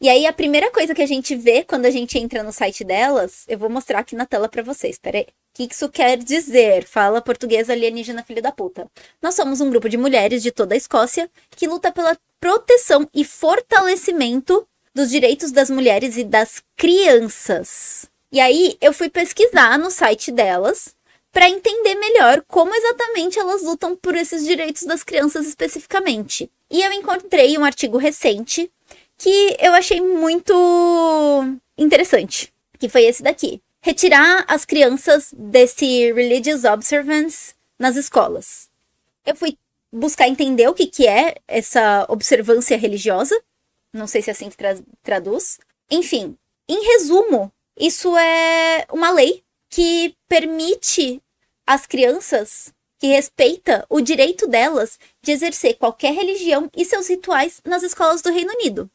E aí, a primeira coisa que a gente vê quando a gente entra no site delas, eu vou mostrar aqui na tela pra vocês. Peraí. O que isso quer dizer? Fala português alienígena filho da puta. Nós somos um grupo de mulheres de toda a Escócia que luta pela proteção e fortalecimento dos direitos das mulheres e das crianças. E aí, eu fui pesquisar no site delas para entender melhor como exatamente elas lutam por esses direitos das crianças especificamente. E eu encontrei um artigo recente que eu achei muito interessante, que foi esse daqui. Retirar as crianças desse Religious Observance nas escolas. Eu fui buscar entender o que é essa observância religiosa. Não sei se é assim que traduz. Enfim, em resumo, isso é uma lei que permite às crianças, que respeita o direito delas de exercer qualquer religião e seus rituais nas escolas do Reino Unido.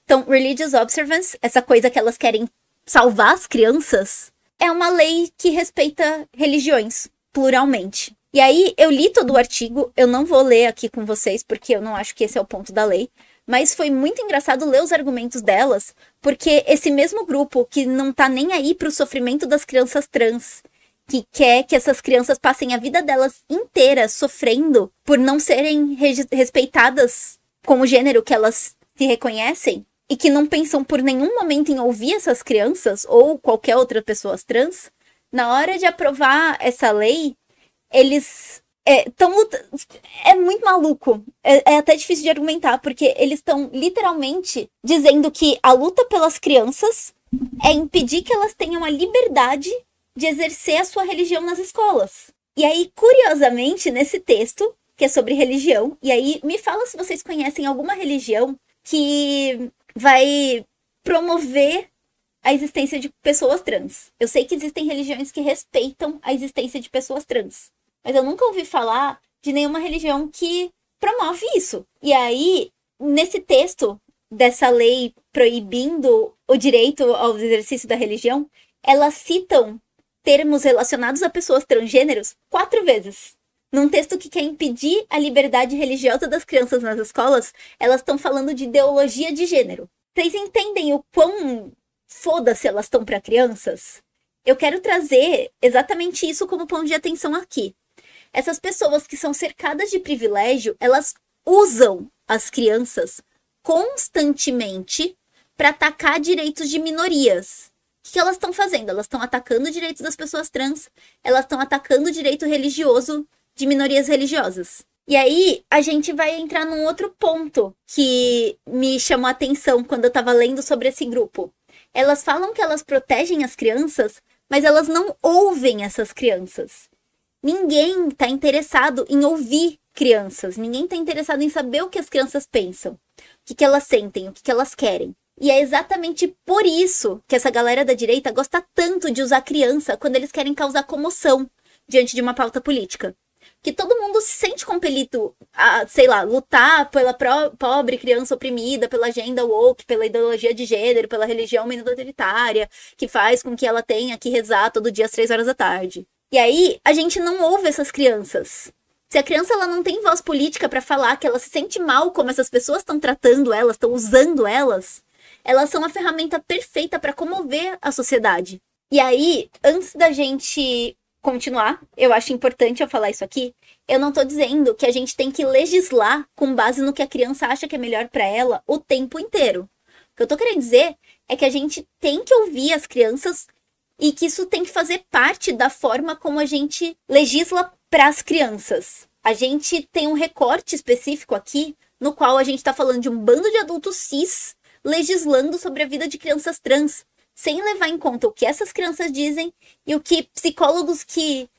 Então, Religious Observance, essa coisa que elas querem salvar as crianças, é uma lei que respeita religiões, pluralmente. E aí, eu li todo o artigo, eu não vou ler aqui com vocês, porque eu não acho que esse é o ponto da lei, mas foi muito engraçado ler os argumentos delas, porque esse mesmo grupo que não tá nem aí pro sofrimento das crianças trans, que quer que essas crianças passem a vida delas inteira sofrendo por não serem respeitadas com o gênero que elas se reconhecem, e que não pensam por nenhum momento em ouvir essas crianças ou qualquer outra pessoa trans, na hora de aprovar essa lei, eles estão lutando. É muito maluco. É até difícil de argumentar, porque eles estão literalmente dizendo que a luta pelas crianças é impedir que elas tenham a liberdade de exercer a sua religião nas escolas. E aí, curiosamente, nesse texto, que é sobre religião, e aí me fala se vocês conhecem alguma religião que vai promover a existência de pessoas trans. Eu sei que existem religiões que respeitam a existência de pessoas trans, mas eu nunca ouvi falar de nenhuma religião que promove isso. E aí, nesse texto dessa lei proibindo o direito ao exercício da religião, elas citam termos relacionados a pessoas transgêneros 4 vezes. Num texto que quer impedir a liberdade religiosa das crianças nas escolas, elas estão falando de ideologia de gênero. Vocês entendem o quão foda-se elas estão para crianças? Eu quero trazer exatamente isso como ponto de atenção aqui. Essas pessoas que são cercadas de privilégio, elas usam as crianças constantemente para atacar direitos de minorias. O que elas estão fazendo? Elas estão atacando os direitos das pessoas trans, elas estão atacando o direito religioso de minorias religiosas. E aí, a gente vai entrar num outro ponto que me chamou a atenção quando eu estava lendo sobre esse grupo. Elas falam que elas protegem as crianças, mas elas não ouvem essas crianças. Ninguém está interessado em ouvir crianças, ninguém está interessado em saber o que as crianças pensam, o que elas sentem, o que elas querem. E é exatamente por isso que essa galera da direita gosta tanto de usar criança quando eles querem causar comoção diante de uma pauta política. Que todo mundo se sente compelido a, sei lá, lutar pela pobre criança oprimida, pela agenda woke, pela ideologia de gênero, pela religião minoritária, que faz com que ela tenha que rezar todo dia às 3 horas da tarde. E aí, a gente não ouve essas crianças. Se a criança ela não tem voz política para falar que ela se sente mal como essas pessoas estão tratando elas, estão usando elas são a ferramenta perfeita para comover a sociedade. E aí, antes da gente continuar, eu acho importante eu falar isso aqui, eu não tô dizendo que a gente tem que legislar com base no que a criança acha que é melhor para ela o tempo inteiro. O que eu tô querendo dizer é que a gente tem que ouvir as crianças e que isso tem que fazer parte da forma como a gente legisla para as crianças. A gente tem um recorte específico aqui, no qual a gente tá falando de um bando de adultos cis legislando sobre a vida de crianças trans, sem levar em conta o que essas crianças dizem e o que psicólogos que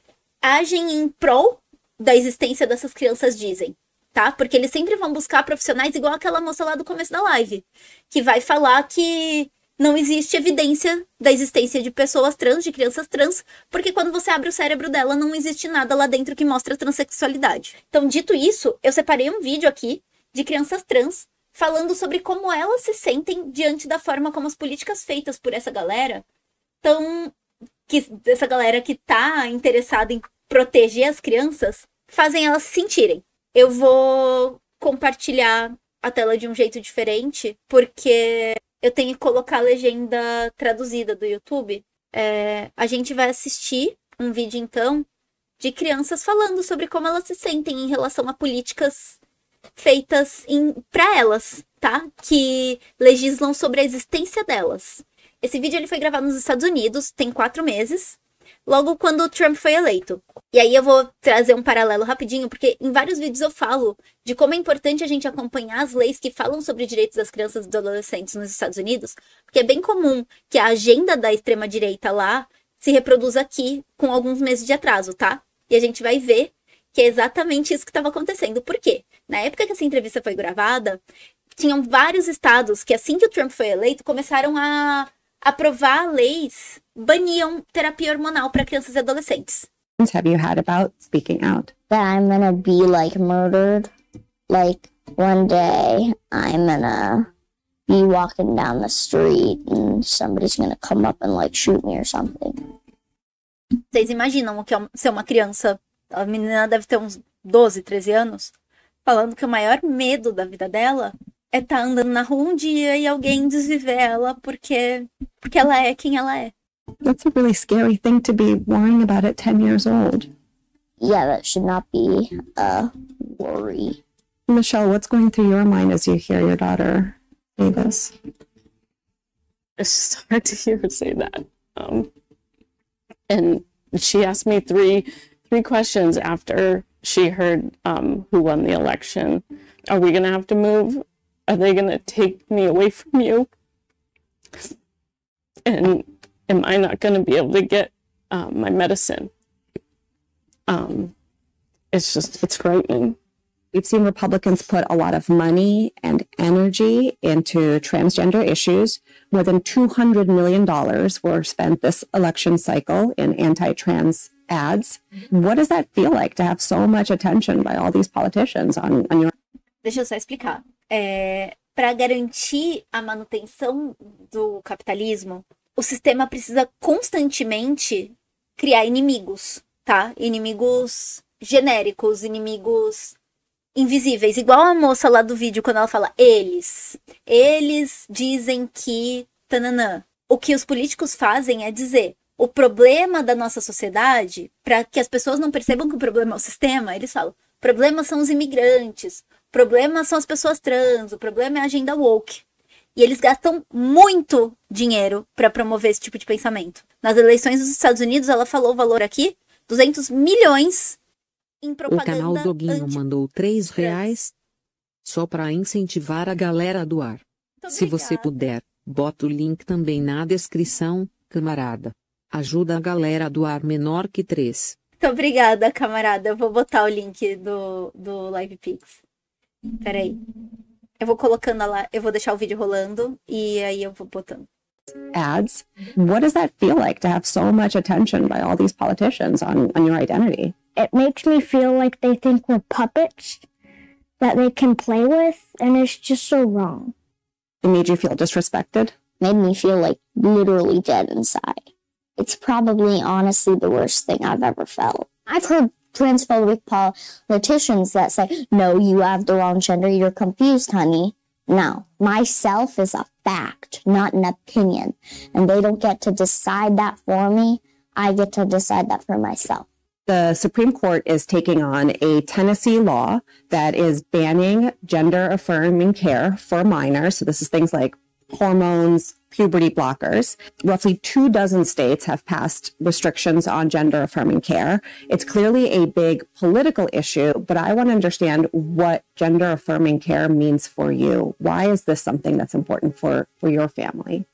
agem em prol da existência dessas crianças dizem, tá? Porque eles sempre vão buscar profissionais igual aquela moça lá do começo da live, que vai falar que não existe evidência da existência de pessoas trans, de crianças trans, porque quando você abre o cérebro dela, não existe nada lá dentro que mostra a transexualidade. Então, dito isso, eu separei um vídeo aqui de crianças trans falando sobre como elas se sentem diante da forma como as políticas feitas por essa galera essa galera que tá interessada em proteger as crianças, fazem elas se sentirem. Eu vou compartilhar a tela de um jeito diferente, porque eu tenho que colocar a legenda traduzida do YouTube. A gente vai assistir um vídeo, então, de crianças falando sobre como elas se sentem em relação a políticas feitas para elas, tá? Que legislam sobre a existência delas. Esse vídeo ele foi gravado nos Estados Unidos, tem 4 meses, logo quando o Trump foi eleito. E aí eu vou trazer um paralelo rapidinho, porque em vários vídeos eu falo de como é importante a gente acompanhar as leis que falam sobre direitos das crianças e dos adolescentes nos Estados Unidos, porque é bem comum que a agenda da extrema-direita lá se reproduza aqui com alguns meses de atraso, tá? E a gente vai ver que é exatamente isso que estava acontecendo. Por quê? Na época que essa entrevista foi gravada, tinham vários estados que, assim que o Trump foi eleito, começaram a aprovar leis, baniam terapia hormonal para crianças e adolescentes. Have you had about speaking out? That I'm gonna be like murdered. Like one day I'm gonna be walking down the street and somebody's gonna come up and like shoot me or something. Vocês imaginam o que é ser uma criança, a menina deve ter uns 12, 13 anos, falando que o maior medo da vida dela é estar andando na rua um dia e alguém desviver ela porque ela é quem ela é. That's a really scary thing to be worrying about at 10 years old. Yeah, that should not be a worry. Michelle, what's going through your mind as you hear your daughter say this? It's just hard to hear her say that. And she asked me three questions after she heard who won the election. Are we going to have to move? Are they going to take me away from you? And am I not going to be able to get my medicine? It's frightening. We've seen Republicans put a lot of money and energy into transgender issues. More than $200 million were spent this election cycle in anti-trans ads. What does that feel like to have so much attention by all these politicians on your... Deixa eu só explicar. Para garantir a manutenção do capitalismo, o sistema precisa constantemente criar inimigos, tá? Inimigos genéricos, inimigos invisíveis. Igual a moça lá do vídeo, quando ela fala eles dizem que tananã. O que os políticos fazem é dizer o problema da nossa sociedade, para que as pessoas não percebam que o problema é o sistema, eles falam, o problema são os imigrantes, o problema são as pessoas trans, o problema é a agenda woke. E eles gastam muito dinheiro para promover esse tipo de pensamento. Nas eleições dos Estados Unidos, ela falou o valor aqui, 200 milhões em propaganda. O canal Doguinho mandou R$3 só para incentivar a galera a doar. Se você puder, bota o link também na descrição, camarada. Ajuda a galera a doar menor que 3. Muito obrigada, camarada. Eu vou botar o link do LivePix. Peraí. Eu vou colocando lá, eu vou deixar o vídeo rolando e aí eu vou botando. Ads. What does that feel like to have so much attention by all these politicians on your identity? It makes me feel like they think we're puppets that they can play with, and it's just so wrong. It made you feel disrespected? Made me feel like literally dead inside. It's probably honestly the worst thing I've ever felt. I've heard transphobic politicians that say, no, you have the wrong gender, you're confused, honey. Now, myself is a fact, not an opinion. And they don't get to decide that for me. I get to decide that for myself. The Supreme Court is taking on a Tennessee law that is banning gender-affirming care for minors. So this is things like hormones, puberty blockers. Roughly 24 states have passed restrictions on gender-affirming care. It's clearly a big political issue, but I want to understand what gender-affirming care means for you. Why is this something that's important for your family?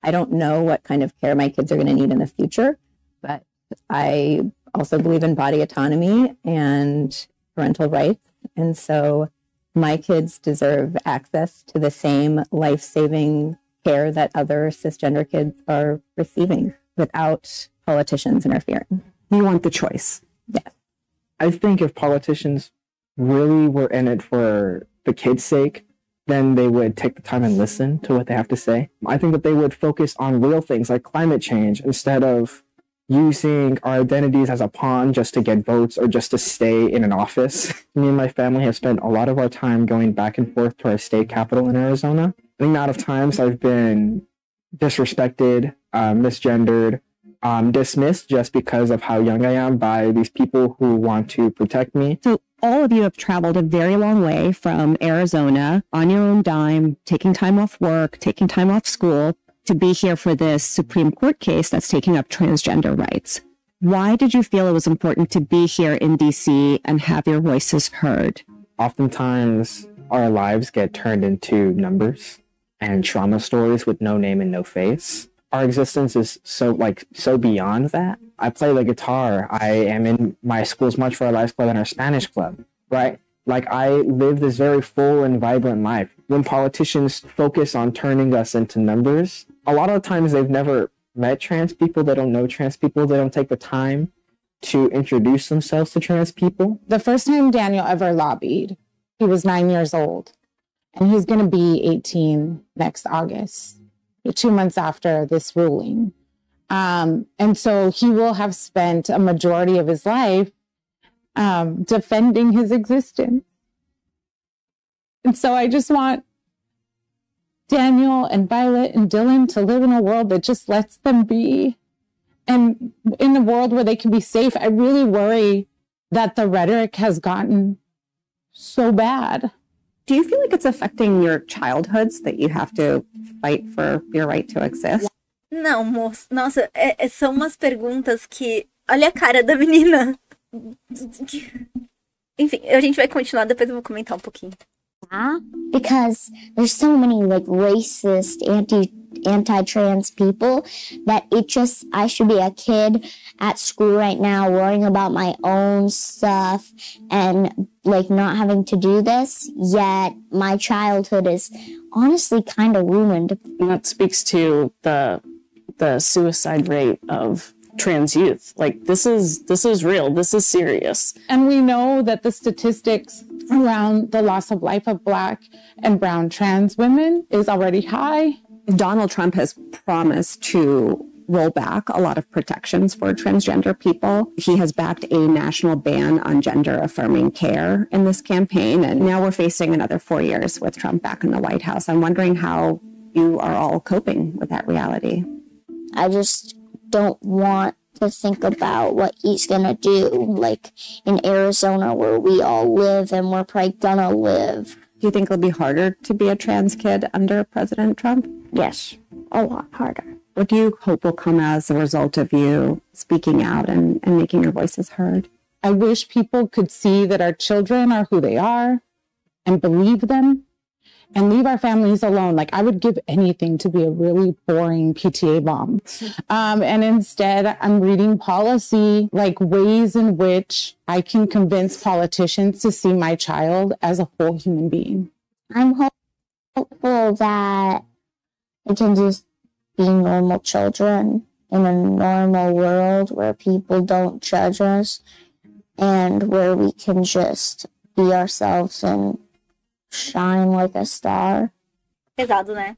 I don't know what kind of care my kids are going to need in the future, but I also believe in body autonomy and parental rights. And so my kids deserve access to the same life-saving care that other cisgender kids are receiving without politicians interfering. You want the choice. Yes. I think if politicians really were in it for the kids' sake, then they would take the time and listen to what they have to say. I think that they would focus on real things like climate change instead of using our identities as a pawn just to get votes or just to stay in an office. Me and my family have spent a lot of our time going back and forth to our state capital in Arizona. The amount of times I've been disrespected, misgendered, dismissed just because of how young I am by these people who want to protect me. So all of you have traveled a very long way from Arizona on your own dime, taking time off work, taking time off school to be here for this Supreme Court case that's taking up transgender rights. Why did you feel it was important to be here in DC and have your voices heard? Oftentimes, our lives get turned into numbers and trauma stories with no name and no face. Our existence is so beyond that. I play the guitar. I am in my school's March for Our Lives club and our Spanish club, right? Like, I live this very full and vibrant life. When politicians focus on turning us into numbers, a lot of times they've never met trans people. They don't know trans people. They don't take the time to introduce themselves to trans people. The first time Daniel ever lobbied, he was 9 years old, and he's going to be 18 next August, 2 months after this ruling. And so he will have spent a majority of his life defending his existence. And so I just want Daniel and Violet and Dylan to live in a world that just lets them be, and in a world where they can be safe. I really worry that the rhetoric has gotten so bad. Do you feel like it's affecting your childhoods that you have to fight for your right to exist? Não, moço. Nossa, são umas perguntas que... Olha a cara da menina. Enfim, a gente vai continuar, depois eu vou comentar um pouquinho. Because there's so many like racist, anti-trans people that I should be a kid at school right now worrying about my own stuff and like not having to do this, yet my childhood is honestly kind of ruined. And that speaks to the suicide rate of trans youth. Like, this is real. This is serious. And we know that the statistics around the loss of life of Black and brown trans women is already high. Donald Trump has promised to roll back a lot of protections for transgender people. He has backed a national ban on gender-affirming care in this campaign, and now we're facing another 4 years with Trump back in the White House. I'm wondering how you are all coping with that reality. I just don't want to think about what he's gonna do, like in Arizona where we all live and we're probably gonna live. Do you think it'll be harder to be a trans kid under President Trump? Yes, a lot harder. What do you hope will come as a result of you speaking out and making your voices heard? I wish people could see that our children are who they are and believe them and leave our families alone. Like, I would give anything to be a really boring PTA mom. And instead, I'm reading policy, like ways in which I can convince politicians to see my child as a whole human being. I'm hopeful that we can just be normal children in a normal world where people don't judge us and where we can just be ourselves and shine like a star. Pesado, né?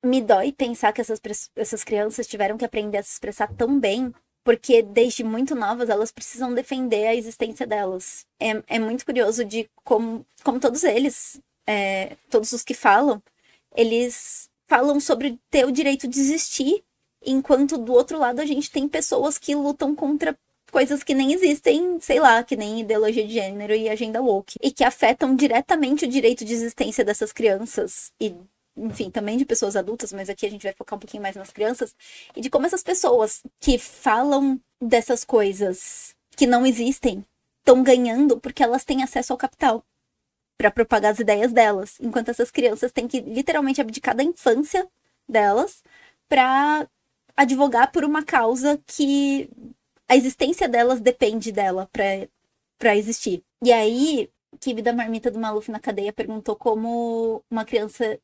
Me dói pensar que essas crianças tiveram que aprender a se expressar tão bem, porque desde muito novas elas precisam defender a existência delas. É muito curioso de como todos eles, todos os que falam, eles falam sobre ter o direito de existir, enquanto do outro lado a gente tem pessoas que lutam contra coisas que nem existem, sei lá, que nem ideologia de gênero e agenda woke, e que afetam diretamente o direito de existência dessas crianças e, enfim, também de pessoas adultas, mas aqui a gente vai focar um pouquinho mais nas crianças, e de como essas pessoas que falam dessas coisas que não existem estão ganhando porque elas têm acesso ao capital para propagar as ideias delas, enquanto essas crianças têm que literalmente abdicar da infância delas para advogar por uma causa que a existência delas depende dela pra existir. E aí, Kibe da Marmita do Maluf na Cadeia perguntou como uma criança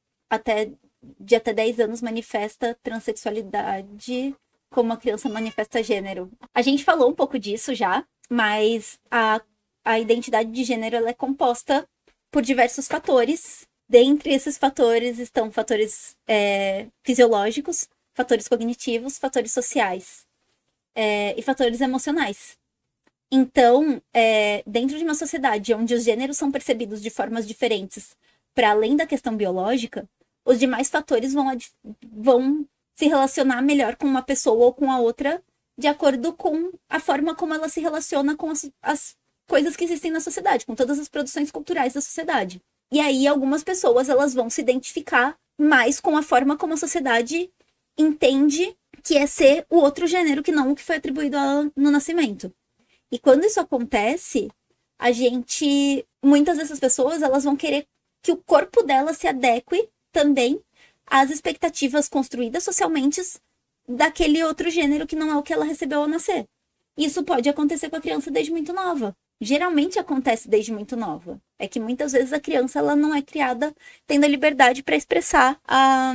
de até 10 anos manifesta transexualidade, como uma criança manifesta gênero. A gente falou um pouco disso já, mas a identidade de gênero ela é composta por diversos fatores. Dentre esses fatores estão fatores fisiológicos, fatores cognitivos, fatores sociais e fatores emocionais. Então, dentro de uma sociedade onde os gêneros são percebidos de formas diferentes, para além da questão biológica, os demais fatores vão se relacionar melhor com uma pessoa ou com a outra, de acordo com a forma como ela se relaciona com as coisas que existem na sociedade, com todas as produções culturais da sociedade. E aí, algumas pessoas elas vão se identificar mais com a forma como a sociedade entende que é ser o outro gênero que não o que foi atribuído a ela no nascimento. E quando isso acontece, muitas dessas pessoas, elas vão querer que o corpo dela se adeque também às expectativas construídas socialmente daquele outro gênero que não é o que ela recebeu ao nascer. Isso pode acontecer com a criança desde muito nova. Geralmente acontece desde muito nova. É que muitas vezes a criança ela não é criada tendo a liberdade para expressar a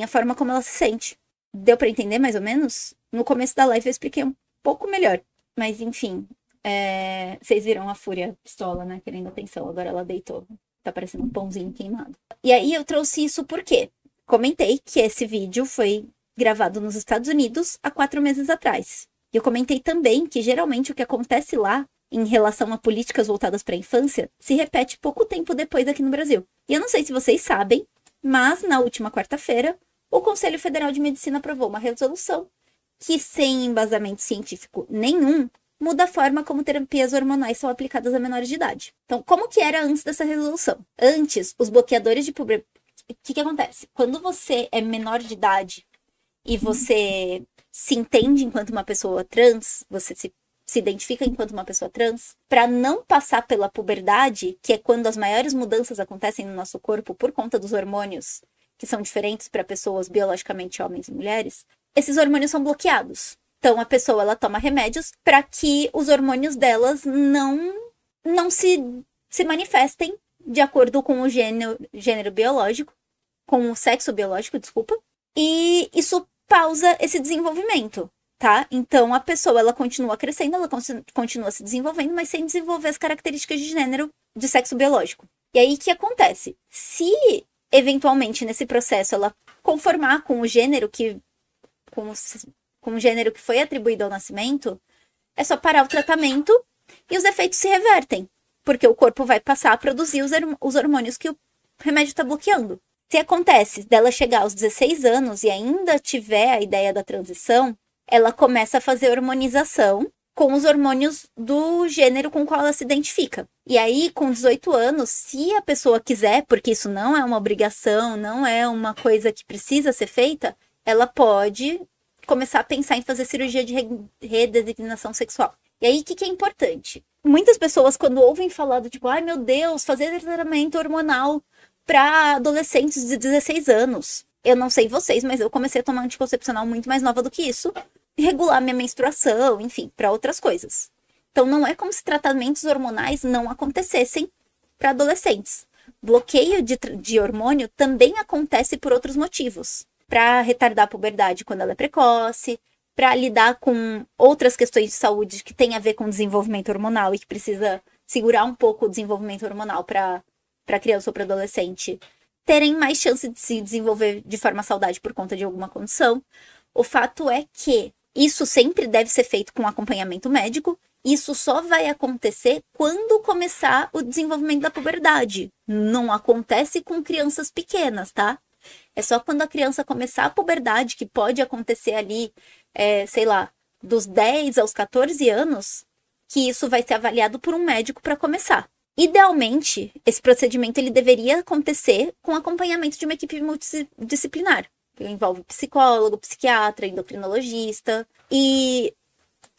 forma como ela se sente. Deu para entender mais ou menos? No começo da live eu expliquei um pouco melhor. Mas enfim, vocês viram a Fúria pistola, né? Querendo atenção. Agora ela deitou. Tá parecendo um pãozinho queimado. E aí eu trouxe isso porque comentei que esse vídeo foi gravado nos Estados Unidos há 4 meses atrás. E eu comentei também que geralmente o que acontece lá em relação a políticas voltadas para a infância, se repete pouco tempo depois aqui no Brasil. E eu não sei se vocês sabem, mas na última quarta-feira, o Conselho Federal de Medicina aprovou uma resolução que, sem embasamento científico nenhum, muda a forma como terapias hormonais são aplicadas a menores de idade. Então, como que era antes dessa resolução? Antes, os bloqueadores de pubertade... O que acontece? Quando você é menor de idade e você se entende enquanto uma pessoa trans, você se identifica enquanto uma pessoa trans, para não passar pela puberdade, que é quando as maiores mudanças acontecem no nosso corpo por conta dos hormônios, que são diferentes para pessoas biologicamente homens e mulheres, esses hormônios são bloqueados. Então, a pessoa ela toma remédios para que os hormônios delas não se manifestem de acordo com o gênero biológico, com o sexo biológico, desculpa, e isso pausa esse desenvolvimento. Tá? Então, a pessoa, ela continua crescendo, ela continua se desenvolvendo, mas sem desenvolver as características de gênero de sexo biológico. E aí, o que acontece? Se, eventualmente, nesse processo, ela conformar com o gênero com o gênero que foi atribuído ao nascimento, é só parar o tratamento e os efeitos se revertem. Porque o corpo vai passar a produzir os hormônios que o remédio está bloqueando. Se acontece dela chegar aos 16 anos e ainda tiver a ideia da transição, ela começa a fazer hormonização com os hormônios do gênero com o qual ela se identifica. E aí, com 18 anos, se a pessoa quiser, porque isso não é uma obrigação, não é uma coisa que precisa ser feita, ela pode começar a pensar em fazer cirurgia de redesignação sexual. E aí, o que é importante? Muitas pessoas, quando ouvem falar do tipo, ai meu Deus, fazer tratamento hormonal para adolescentes de 16 anos. Eu não sei vocês, mas eu comecei a tomar anticoncepcional muito mais nova do que isso. Regular minha menstruação, enfim, para outras coisas. Então, não é como se tratamentos hormonais não acontecessem para adolescentes. Bloqueio de hormônio também acontece por outros motivos. Para retardar a puberdade quando ela é precoce, para lidar com outras questões de saúde que tem a ver com desenvolvimento hormonal e que precisa segurar um pouco o desenvolvimento hormonal para criança ou para adolescente terem mais chance de se desenvolver de forma saudável por conta de alguma condição. O fato é que isso sempre deve ser feito com acompanhamento médico. Isso só vai acontecer quando começar o desenvolvimento da puberdade. Não acontece com crianças pequenas, tá? É só quando a criança começar a puberdade, que pode acontecer ali, sei lá, dos 10 aos 14 anos, que isso vai ser avaliado por um médico para começar. Idealmente, esse procedimento ele deveria acontecer com acompanhamento de uma equipe multidisciplinar, que envolve psicólogo, psiquiatra, endocrinologista. E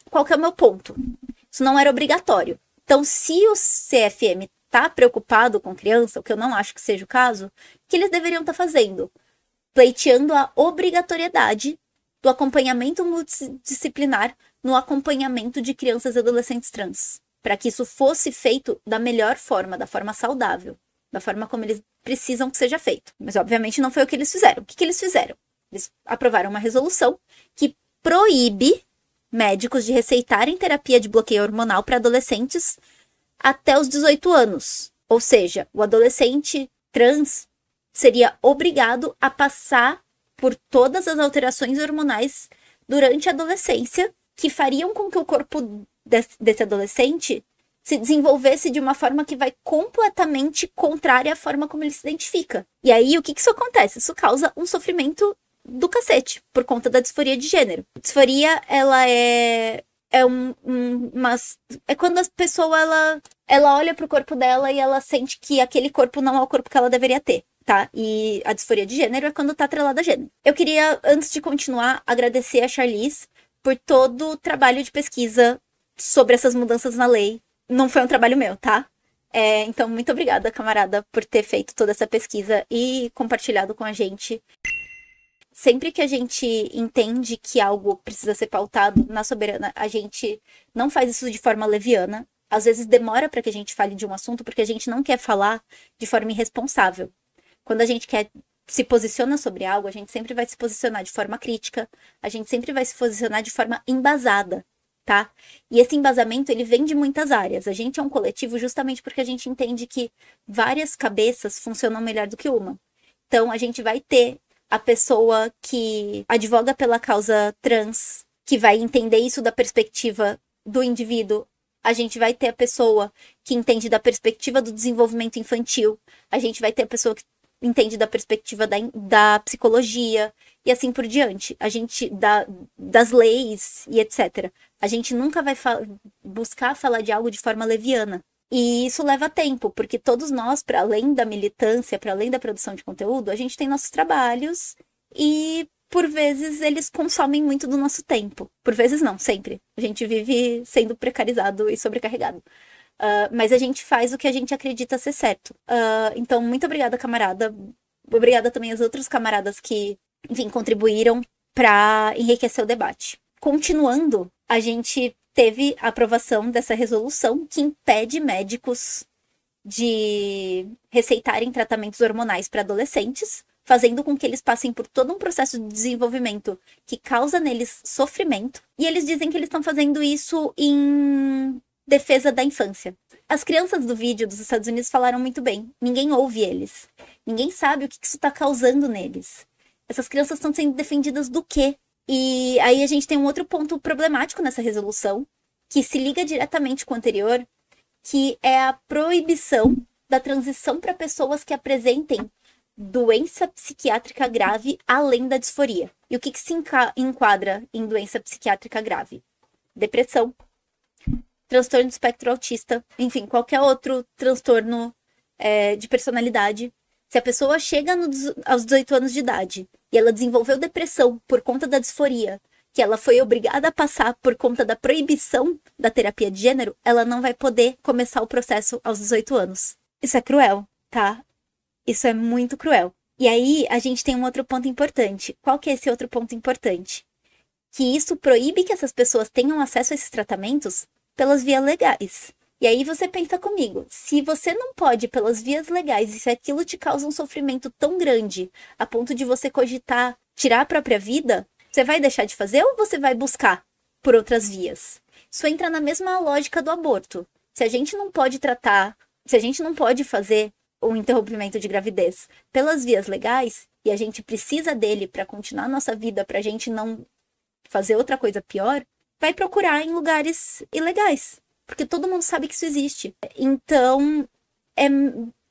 qual que é o meu ponto? Isso não era obrigatório. Então, se o CFM está preocupado com criança, o que eu não acho que seja o caso, o que eles deveriam estar fazendo? Pleiteando a obrigatoriedade do acompanhamento multidisciplinar no acompanhamento de crianças e adolescentes trans, para que isso fosse feito da melhor forma, da forma saudável, da forma como eles precisam que seja feito. Mas, obviamente, não foi o que eles fizeram. O que eles fizeram? Eles aprovaram uma resolução que proíbe médicos de receitarem terapia de bloqueio hormonal para adolescentes até os 18 anos. Ou seja, o adolescente trans seria obrigado a passar por todas as alterações hormonais durante a adolescência, que fariam com que o corpo desse adolescente se desenvolvesse de uma forma que vai completamente contrária à forma como ele se identifica. E aí, o que isso acontece? Isso causa um sofrimento do cacete, por conta da disforia de gênero. Disforia, ela é quando a pessoa, ela olha pro corpo dela e ela sente que aquele corpo não é o corpo que ela deveria ter, tá? E a disforia de gênero é quando tá atrelada a gênero. Eu queria, antes de continuar, agradecer a Charlize por todo o trabalho de pesquisa sobre essas mudanças na lei. Não foi um trabalho meu, tá? Então, muito obrigada, camarada, por ter feito toda essa pesquisa e compartilhado com a gente. Sempre que a gente entende que algo precisa ser pautado na Soberana, a gente não faz isso de forma leviana. Às vezes demora para que a gente fale de um assunto porque a gente não quer falar de forma irresponsável. Quando a gente se posiciona sobre algo, a gente sempre vai se posicionar de forma crítica, a gente sempre vai se posicionar de forma embasada, tá? E esse embasamento, ele vem de muitas áreas. A gente é um coletivo justamente porque a gente entende que várias cabeças funcionam melhor do que uma. Então, a gente vai ter a pessoa que advoga pela causa trans, que vai entender isso da perspectiva do indivíduo. A gente vai ter a pessoa que entende da perspectiva do desenvolvimento infantil. A gente vai ter a pessoa que entende da perspectiva da psicologia e assim por diante. A gente, das leis e etc. A gente nunca vai buscar falar de algo de forma leviana. E isso leva tempo, porque todos nós, para além da militância, para além da produção de conteúdo, a gente tem nossos trabalhos e, por vezes, eles consomem muito do nosso tempo. Por vezes não, sempre. A gente vive sendo precarizado e sobrecarregado. Mas a gente faz o que a gente acredita ser certo. Então, muito obrigada, camarada. Obrigada também aos outros camaradas que, enfim, contribuíram para enriquecer o debate. Continuando, a gente teve a aprovação dessa resolução que impede médicos de receitarem tratamentos hormonais para adolescentes, fazendo com que eles passem por todo um processo de desenvolvimento que causa neles sofrimento. E eles dizem que eles estão fazendo isso em defesa da infância. As crianças do vídeo dos Estados Unidos falaram muito bem. Ninguém ouve eles. Ninguém sabe o que isso está causando neles. Essas crianças estão sendo defendidas do quê? E aí a gente tem um outro ponto problemático nessa resolução, que se liga diretamente com o anterior, que é a proibição da transição para pessoas que apresentem doença psiquiátrica grave além da disforia. E o que se enquadra em doença psiquiátrica grave? Depressão, transtorno do espectro autista, enfim, qualquer outro transtorno de personalidade. Se a pessoa chega aos 18 anos de idade e ela desenvolveu depressão por conta da disforia, que ela foi obrigada a passar por conta da proibição da terapia de gênero, ela não vai poder começar o processo aos 18 anos. Isso é cruel, tá? Isso é muito cruel. E aí, a gente tem um outro ponto importante. Qual que é esse outro ponto importante? Que isso proíbe que essas pessoas tenham acesso a esses tratamentos pelas vias legais. E aí você pensa comigo, se você não pode pelas vias legais e se aquilo te causa um sofrimento tão grande a ponto de você cogitar tirar a própria vida, você vai deixar de fazer ou você vai buscar por outras vias? Isso entra na mesma lógica do aborto. Se a gente não pode tratar, se a gente não pode fazer o interrompimento de gravidez pelas vias legais e a gente precisa dele para continuar a nossa vida, para a gente não fazer outra coisa pior, vai procurar em lugares ilegais. Porque todo mundo sabe que isso existe. Então,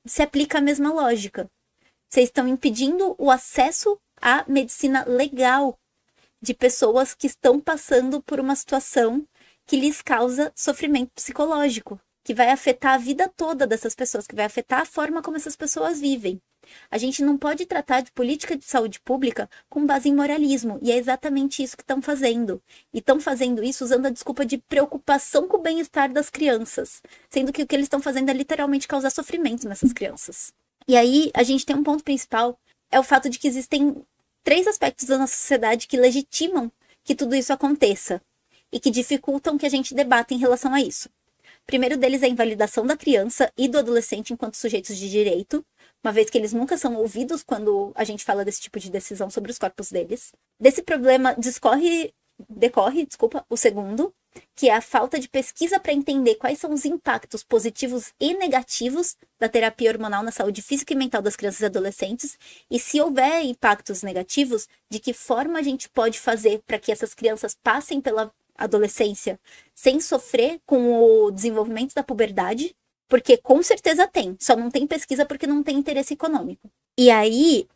se aplica a mesma lógica. Vocês estão impedindo o acesso à medicina legal de pessoas que estão passando por uma situação que lhes causa sofrimento psicológico, que vai afetar a vida toda dessas pessoas, que vai afetar a forma como essas pessoas vivem. A gente não pode tratar de política de saúde pública com base em moralismo, e é exatamente isso que estão fazendo. E estão fazendo isso usando a desculpa de preocupação com o bem-estar das crianças, sendo que o que eles estão fazendo é literalmente causar sofrimento nessas crianças. E aí, a gente tem um ponto principal, é o fato de que existem 3 aspectos da nossa sociedade que legitimam que tudo isso aconteça e que dificultam que a gente debata em relação a isso. O primeiro deles é a invalidação da criança e do adolescente enquanto sujeitos de direito, uma vez que eles nunca são ouvidos quando a gente fala desse tipo de decisão sobre os corpos deles. Desse problema decorre o segundo, que é a falta de pesquisa para entender quais são os impactos positivos e negativos da terapia hormonal na saúde física e mental das crianças e adolescentes, e se houver impactos negativos, de que forma a gente pode fazer para que essas crianças passem pela adolescência sem sofrer com o desenvolvimento da puberdade, porque com certeza tem, só não tem pesquisa porque não tem interesse econômico. E aí,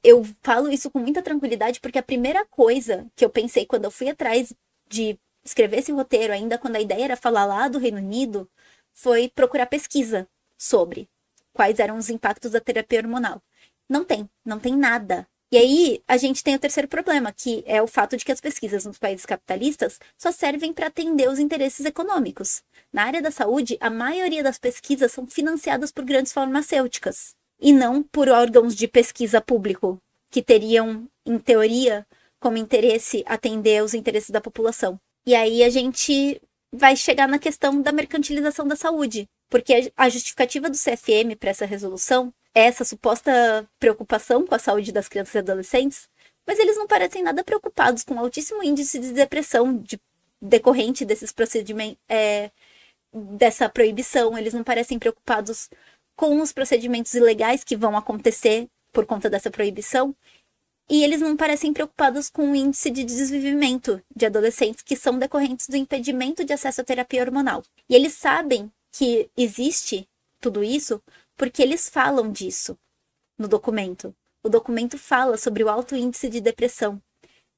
eu falo isso com muita tranquilidade, porque a primeira coisa que eu pensei quando eu fui atrás de escrever esse roteiro, ainda quando a ideia era falar lá do Reino Unido, foi procurar pesquisa sobre quais eram os impactos da terapia hormonal. Não tem nada. E aí, a gente tem o terceiro problema, que é o fato de que as pesquisas nos países capitalistas só servem para atender os interesses econômicos. Na área da saúde, a maioria das pesquisas são financiadas por grandes farmacêuticas e não por órgãos de pesquisa público, que teriam, em teoria, como interesse atender os interesses da população. E aí a gente vai chegar na questão da mercantilização da saúde, porque a justificativa do CFM para essa resolução é essa suposta preocupação com a saúde das crianças e adolescentes, mas eles não parecem nada preocupados com o altíssimo índice de depressão decorrente desses procedimentos, dessa proibição. Eles não parecem preocupados com os procedimentos ilegais que vão acontecer por conta dessa proibição. E eles não parecem preocupados com o índice de desvivimento de adolescentes que são decorrentes do impedimento de acesso à terapia hormonal. E eles sabem que existe tudo isso porque eles falam disso no documento. O documento fala sobre o alto índice de depressão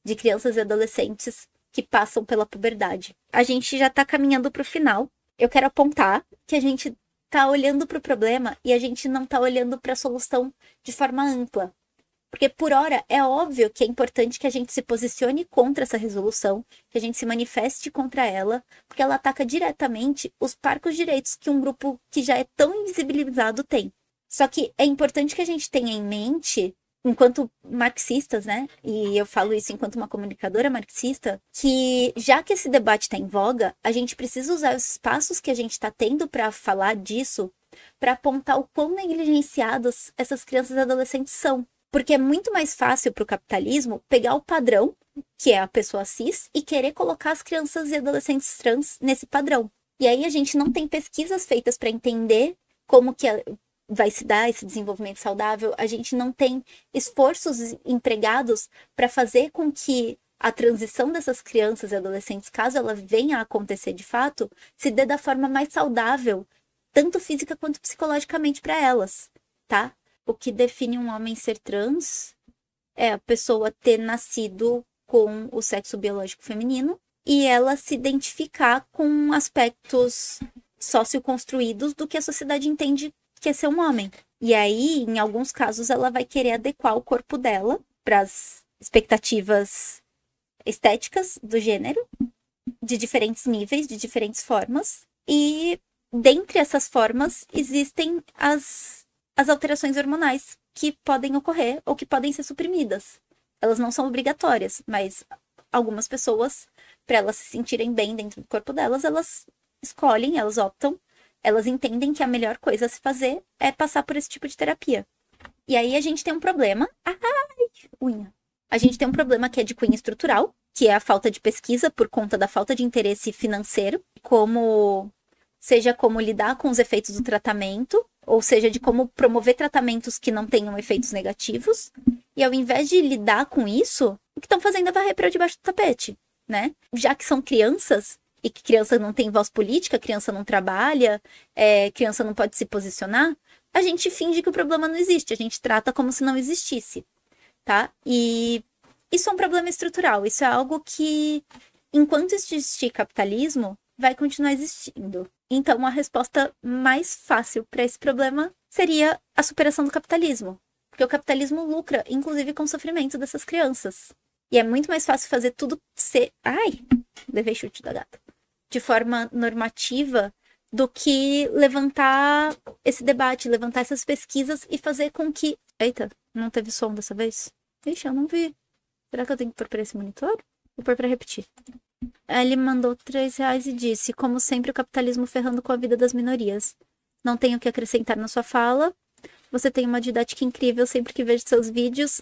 de crianças e adolescentes que passam pela puberdade. A gente já está caminhando para o final. Eu quero apontar que a gente está olhando para o problema e a gente não está olhando para a solução de forma ampla. Porque, por hora, é óbvio que é importante que a gente se posicione contra essa resolução, que a gente se manifeste contra ela, porque ela ataca diretamente os parcos direitos que um grupo que já é tão invisibilizado tem. Só que é importante que a gente tenha em mente, enquanto marxistas, né? E eu falo isso enquanto uma comunicadora marxista, que já que esse debate está em voga, a gente precisa usar os espaços que a gente está tendo para falar disso, para apontar o quão negligenciados essas crianças e adolescentes são. Porque é muito mais fácil para o capitalismo pegar o padrão, que é a pessoa cis, e querer colocar as crianças e adolescentes trans nesse padrão. E aí a gente não tem pesquisas feitas para entender como que vai se dar esse desenvolvimento saudável. A gente não tem esforços empregados para fazer com que a transição dessas crianças e adolescentes, caso ela venha a acontecer de fato, se dê da forma mais saudável, tanto física quanto psicologicamente para elas, tá? O que define um homem ser trans é a pessoa ter nascido com o sexo biológico feminino e ela se identificar com aspectos socioconstruídos do que a sociedade entende que é ser um homem. E aí, em alguns casos, ela vai querer adequar o corpo dela para as expectativas estéticas do gênero, de diferentes níveis, de diferentes formas. E dentre essas formas, existem as alterações hormonais que podem ocorrer ou que podem ser suprimidas. Elas não são obrigatórias, mas algumas pessoas, para elas se sentirem bem dentro do corpo delas, elas escolhem, elas optam, elas entendem que a melhor coisa a se fazer é passar por esse tipo de terapia. E aí a gente tem um problema. Unha. A gente tem um problema que é de cunho estrutural, que é a falta de pesquisa por conta da falta de interesse financeiro, seja como lidar com os efeitos do tratamento, ou seja, de como promover tratamentos que não tenham efeitos negativos. E ao invés de lidar com isso, o que estão fazendo é varrer para debaixo do tapete, né? Já que são crianças, e que criança não tem voz política, criança não trabalha, criança não pode se posicionar, a gente finge que o problema não existe, a gente trata como se não existisse, tá? E isso é um problema estrutural, isso é algo que, enquanto existir capitalismo, vai continuar existindo. Então, a resposta mais fácil para esse problema seria a superação do capitalismo. Porque o capitalismo lucra, inclusive, com o sofrimento dessas crianças. E é muito mais fácil fazer tudo ser... Levei chute da gata. De forma normativa, do que levantar esse debate, levantar essas pesquisas e fazer com que... Eita, não teve som dessa vez? Ixi, eu não vi. Será que eu tenho que pôr pra esse monitor? Vou pôr pra repetir. Ele mandou R$3 e disse: como sempre, o capitalismo ferrando com a vida das minorias. Não tenho o que acrescentar na sua fala. Você tem uma didática incrível sempre que vejo seus vídeos.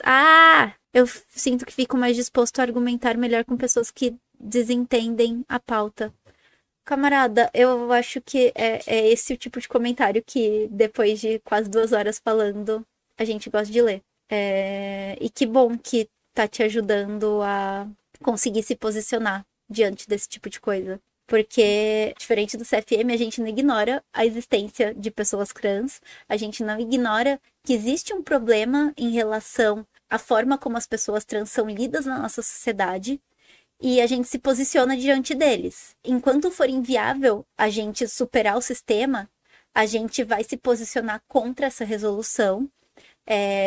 Eu sinto que fico mais disposto a argumentar melhor com pessoas que desentendem a pauta. Camarada, eu acho que é esse o tipo de comentário que, depois de quase 2 horas falando, a gente gosta de ler. E que bom que tá te ajudando a conseguir se posicionar diante desse tipo de coisa. Porque, diferente do CFM, a gente não ignora a existência de pessoas trans, a gente não ignora que existe um problema em relação à forma como as pessoas trans são lidas na nossa sociedade, e a gente se posiciona diante deles. Enquanto for inviável a gente superar o sistema, a gente vai se posicionar contra essa resolução,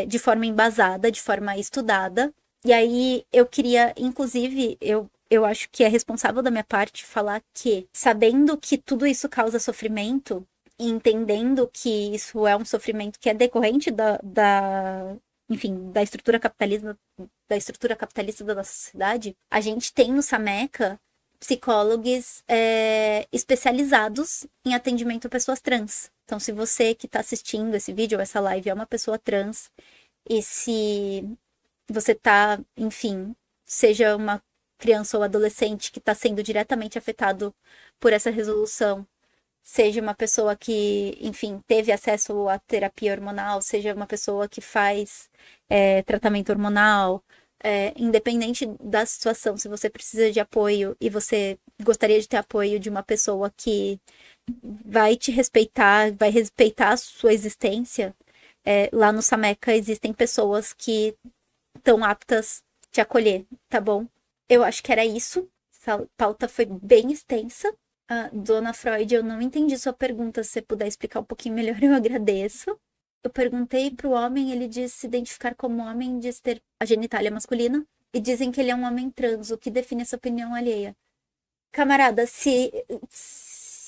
de forma embasada, de forma estudada. E aí eu queria, inclusive, eu acho que é responsável da minha parte falar que, sabendo que tudo isso causa sofrimento, e entendendo que isso é um sofrimento que é decorrente enfim, da estrutura capitalista da nossa sociedade, a gente tem no Sameca psicólogos especializados em atendimento a pessoas trans. Então, se você que está assistindo esse vídeo ou essa live é uma pessoa trans, e se você está, enfim, seja uma criança ou adolescente que está sendo diretamente afetado por essa resolução, seja uma pessoa que, enfim, teve acesso à terapia hormonal, seja uma pessoa que faz tratamento hormonal, independente da situação, se você precisa de apoio e você gostaria de ter apoio de uma pessoa que vai te respeitar, vai respeitar a sua existência, lá no Sameca existem pessoas que estão aptas a te acolher, tá bom? Eu acho que era isso. Essa pauta foi bem extensa. Dona Freud, eu não entendi sua pergunta. Se você puder explicar um pouquinho melhor, eu agradeço. Eu perguntei pro homem, ele disse se identificar como homem, diz ter a genitália masculina, e dizem que ele é um homem trans, o que define essa opinião alheia. Camarada, se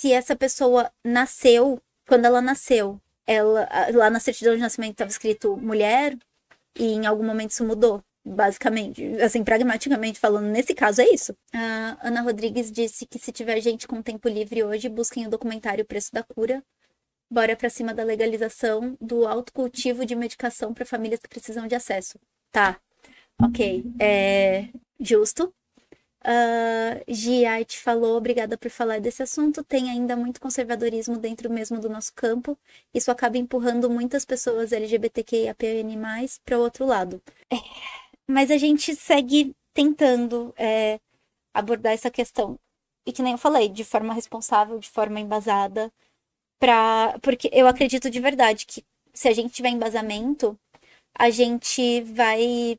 essa pessoa nasceu, quando ela nasceu, lá na certidão de nascimento estava escrito mulher, e em algum momento isso mudou. Basicamente, assim, pragmaticamente falando, nesse caso é isso. A Ana Rodrigues disse que se tiver gente com tempo livre hoje, busquem o documentário Preço da Cura. Bora pra cima da legalização do autocultivo de medicação para famílias que precisam de acesso. Tá, ok. Justo. Giart falou, obrigada por falar desse assunto. Tem ainda muito conservadorismo dentro mesmo do nosso campo. Isso acaba empurrando muitas pessoas LGBTQIAPN+, para o outro lado. Mas a gente segue tentando abordar essa questão. E que nem eu falei, de forma responsável, de forma embasada. Porque eu acredito de verdade que se a gente tiver embasamento, a gente vai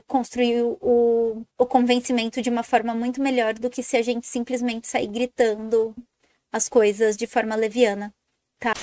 construir o convencimento de uma forma muito melhor do que se a gente simplesmente sair gritando as coisas de forma leviana, tá?